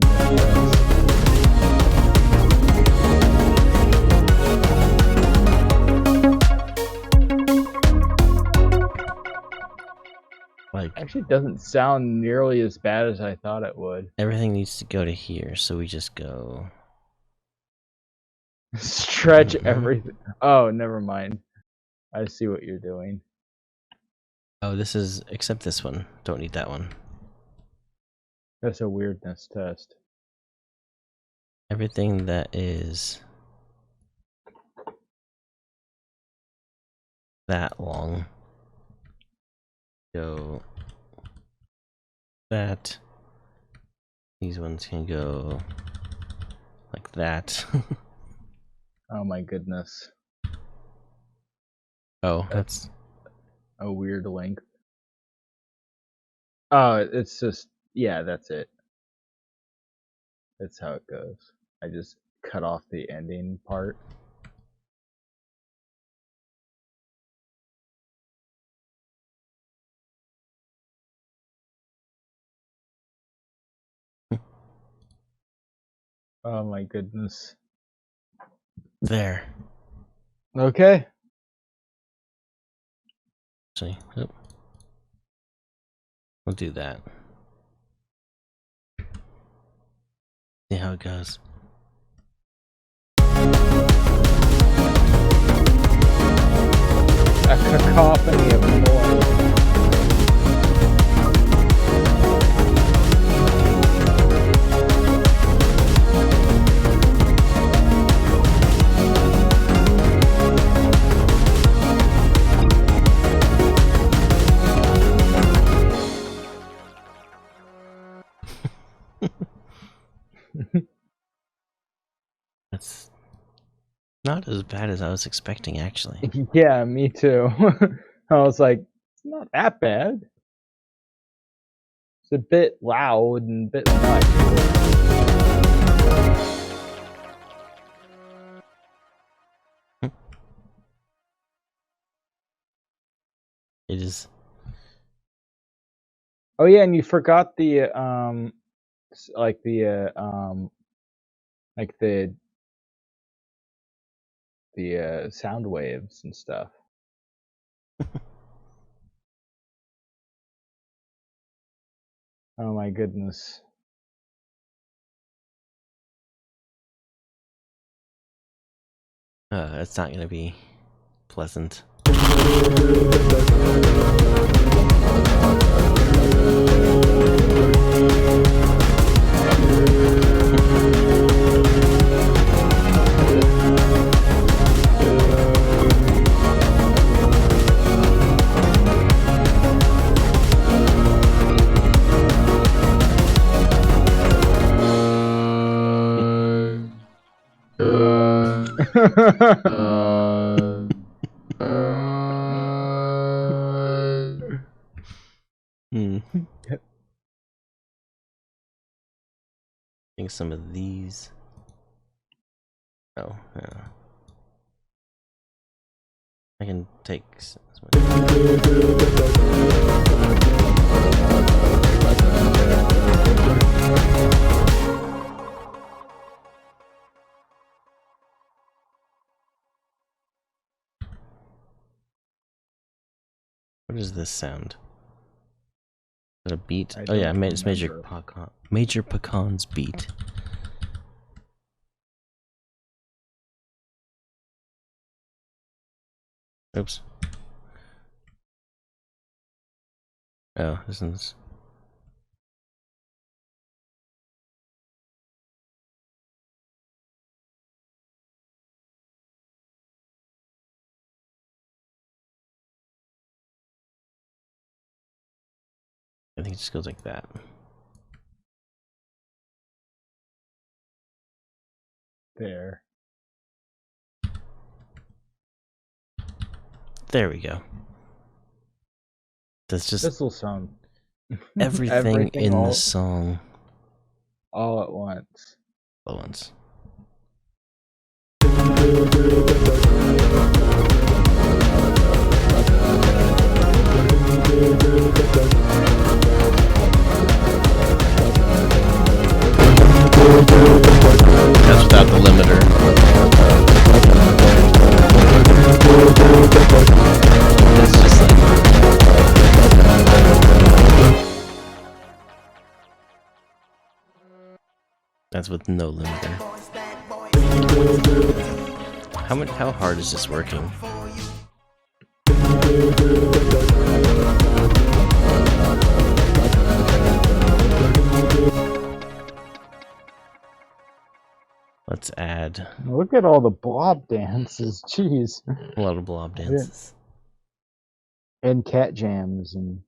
Like, actually doesn't sound nearly as bad as I thought it would. Everything needs to go to here, so we just go... Stretch everything. Oh, never mind. I see what you're doing. Oh, this is... Except this one. Don't need that one. That's a weirdness test. Everything that is... that long. Go... that. These ones can go... like that. Oh my goodness. Oh, that's a weird length. Oh, it's just, yeah, that's it. That's how it goes. I just cut off the ending part. Oh my goodness. There. Okay. See, yep. We'll do that. See how it goes. A cacophony of noise. That's not as bad as I was expecting, actually. Yeah, me too. I was like, it's not that bad. It's a bit loud and a bit much. It is. Oh yeah, and you forgot the like the sound waves and stuff. Oh my goodness. It's not gonna be pleasant. I think some of these. Oh, yeah. I can take. What is this sound? Is that a beat? Oh yeah, it's Major Pecan's beat. Oops. Oh, this is. I think it just goes like that. There. There we go. That's just. This will sound. Everything in the song. All at once. All at once. That's without the limiter. It's just like. That's with no limiter. How hard is this working? Let's add. Look at all the blob dances. Jeez. A lot of blob dances. And cat jams and.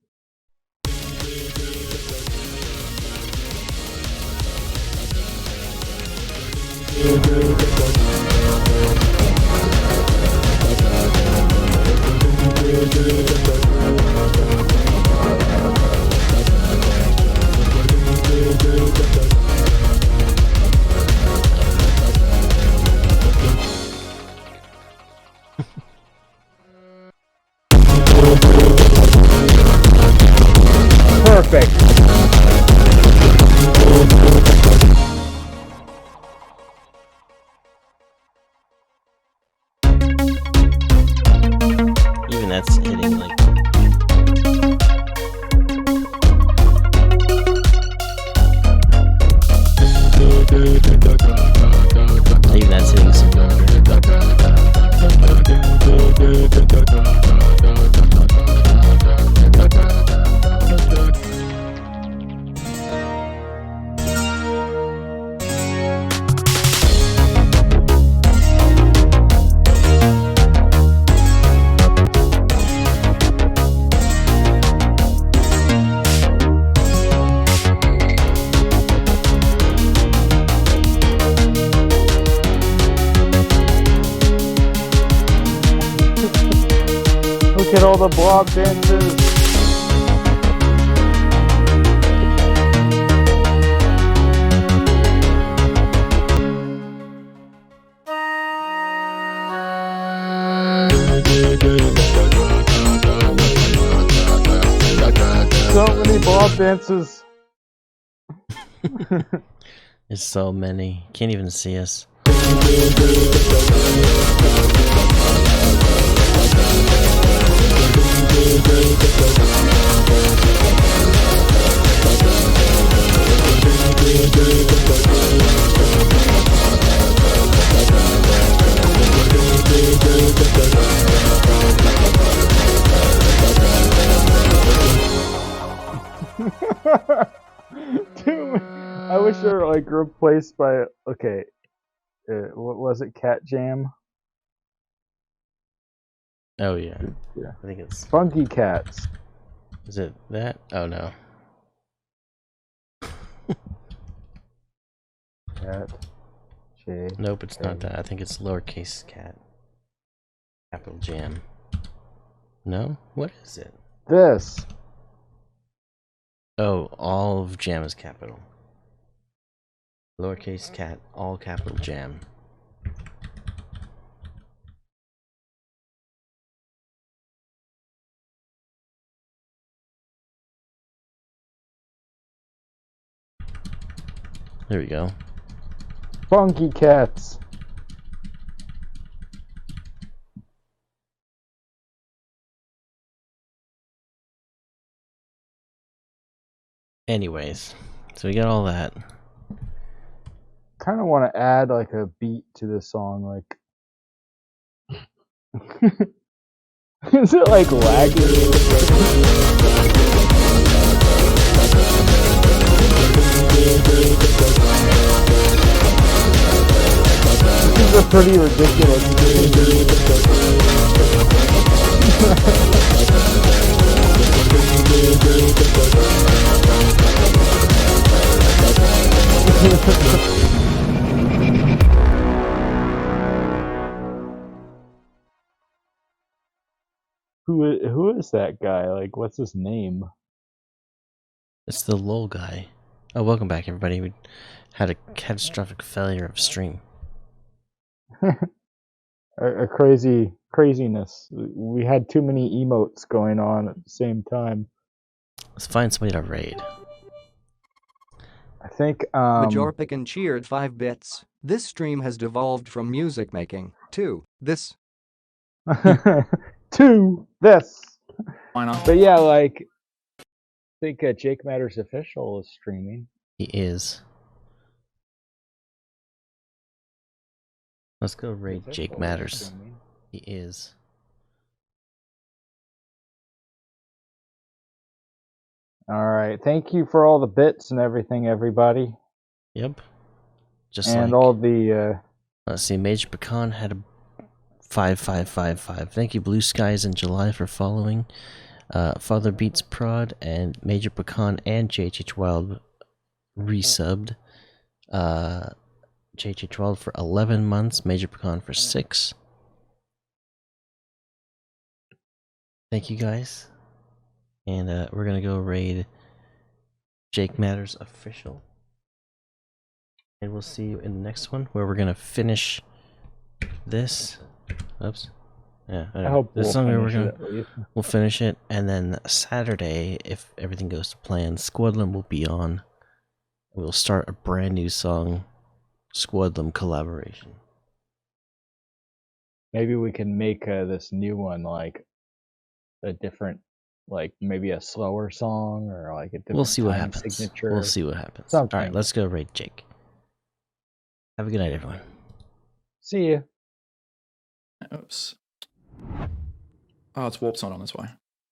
Perfect. Even that's hitting like. Even that's hitting some Look at all the blob dances. So many blob dances. There's so many. Can't even see us. Dude, I wish they were like replaced by okay. What was it? Cat Jam? Oh yeah. Yeah. I think it's Funky Cats. Is it that? Oh no. Cat. J. Nope, it's not that. I think it's lowercase cat. Capital Jam. No? What is it? This. Oh, all of Jam is capital. Lowercase cat, all capital Jam. There we go. Funky Cats. Anyways, so we got all that. Kind of want to add like a beat to this song, like. Is it like lagging? This is a pretty ridiculous Who is that guy? Like, what's his name? It's the lull guy. Oh, welcome back, everybody. We had a catastrophic failure of stream. a craziness. We had too many emotes going on at the same time. Let's find somebody to raid. I think Majorpican cheered 5 bits. This stream has devolved from music making to this. to this. Why not? But yeah, like I think Jake Matters Official is streaming. He is. Let's go raid Jake Matters. He is. Alright, thank you for all the bits and everything, everybody. Yep. Just and like, all the let's see, Major Pecan had a 5555. Thank you, Blue Skies in July, for following. Father Beats Prod and Major Pecan and JH Wild resubbed. JH Wild for 11 months, Major Pecan for 6. Thank you guys. And we're gonna go raid Jake Matters Official. And we'll see you in the next one where we're gonna finish this. Oops. Yeah, I hope this we'll song finish we'll finish it, and then Saturday, if everything goes to plan, Squadlam will be on. We'll start a brand new song, Squadlam collaboration. Maybe we can make this new one like a different, like maybe a slower song or like a different We'll see what time happens. signature. We'll see what happens. Something. Alright, let's go raid Jake. Have a good night, everyone. See ya. Oops. Oh, it's warp's not on, that's why.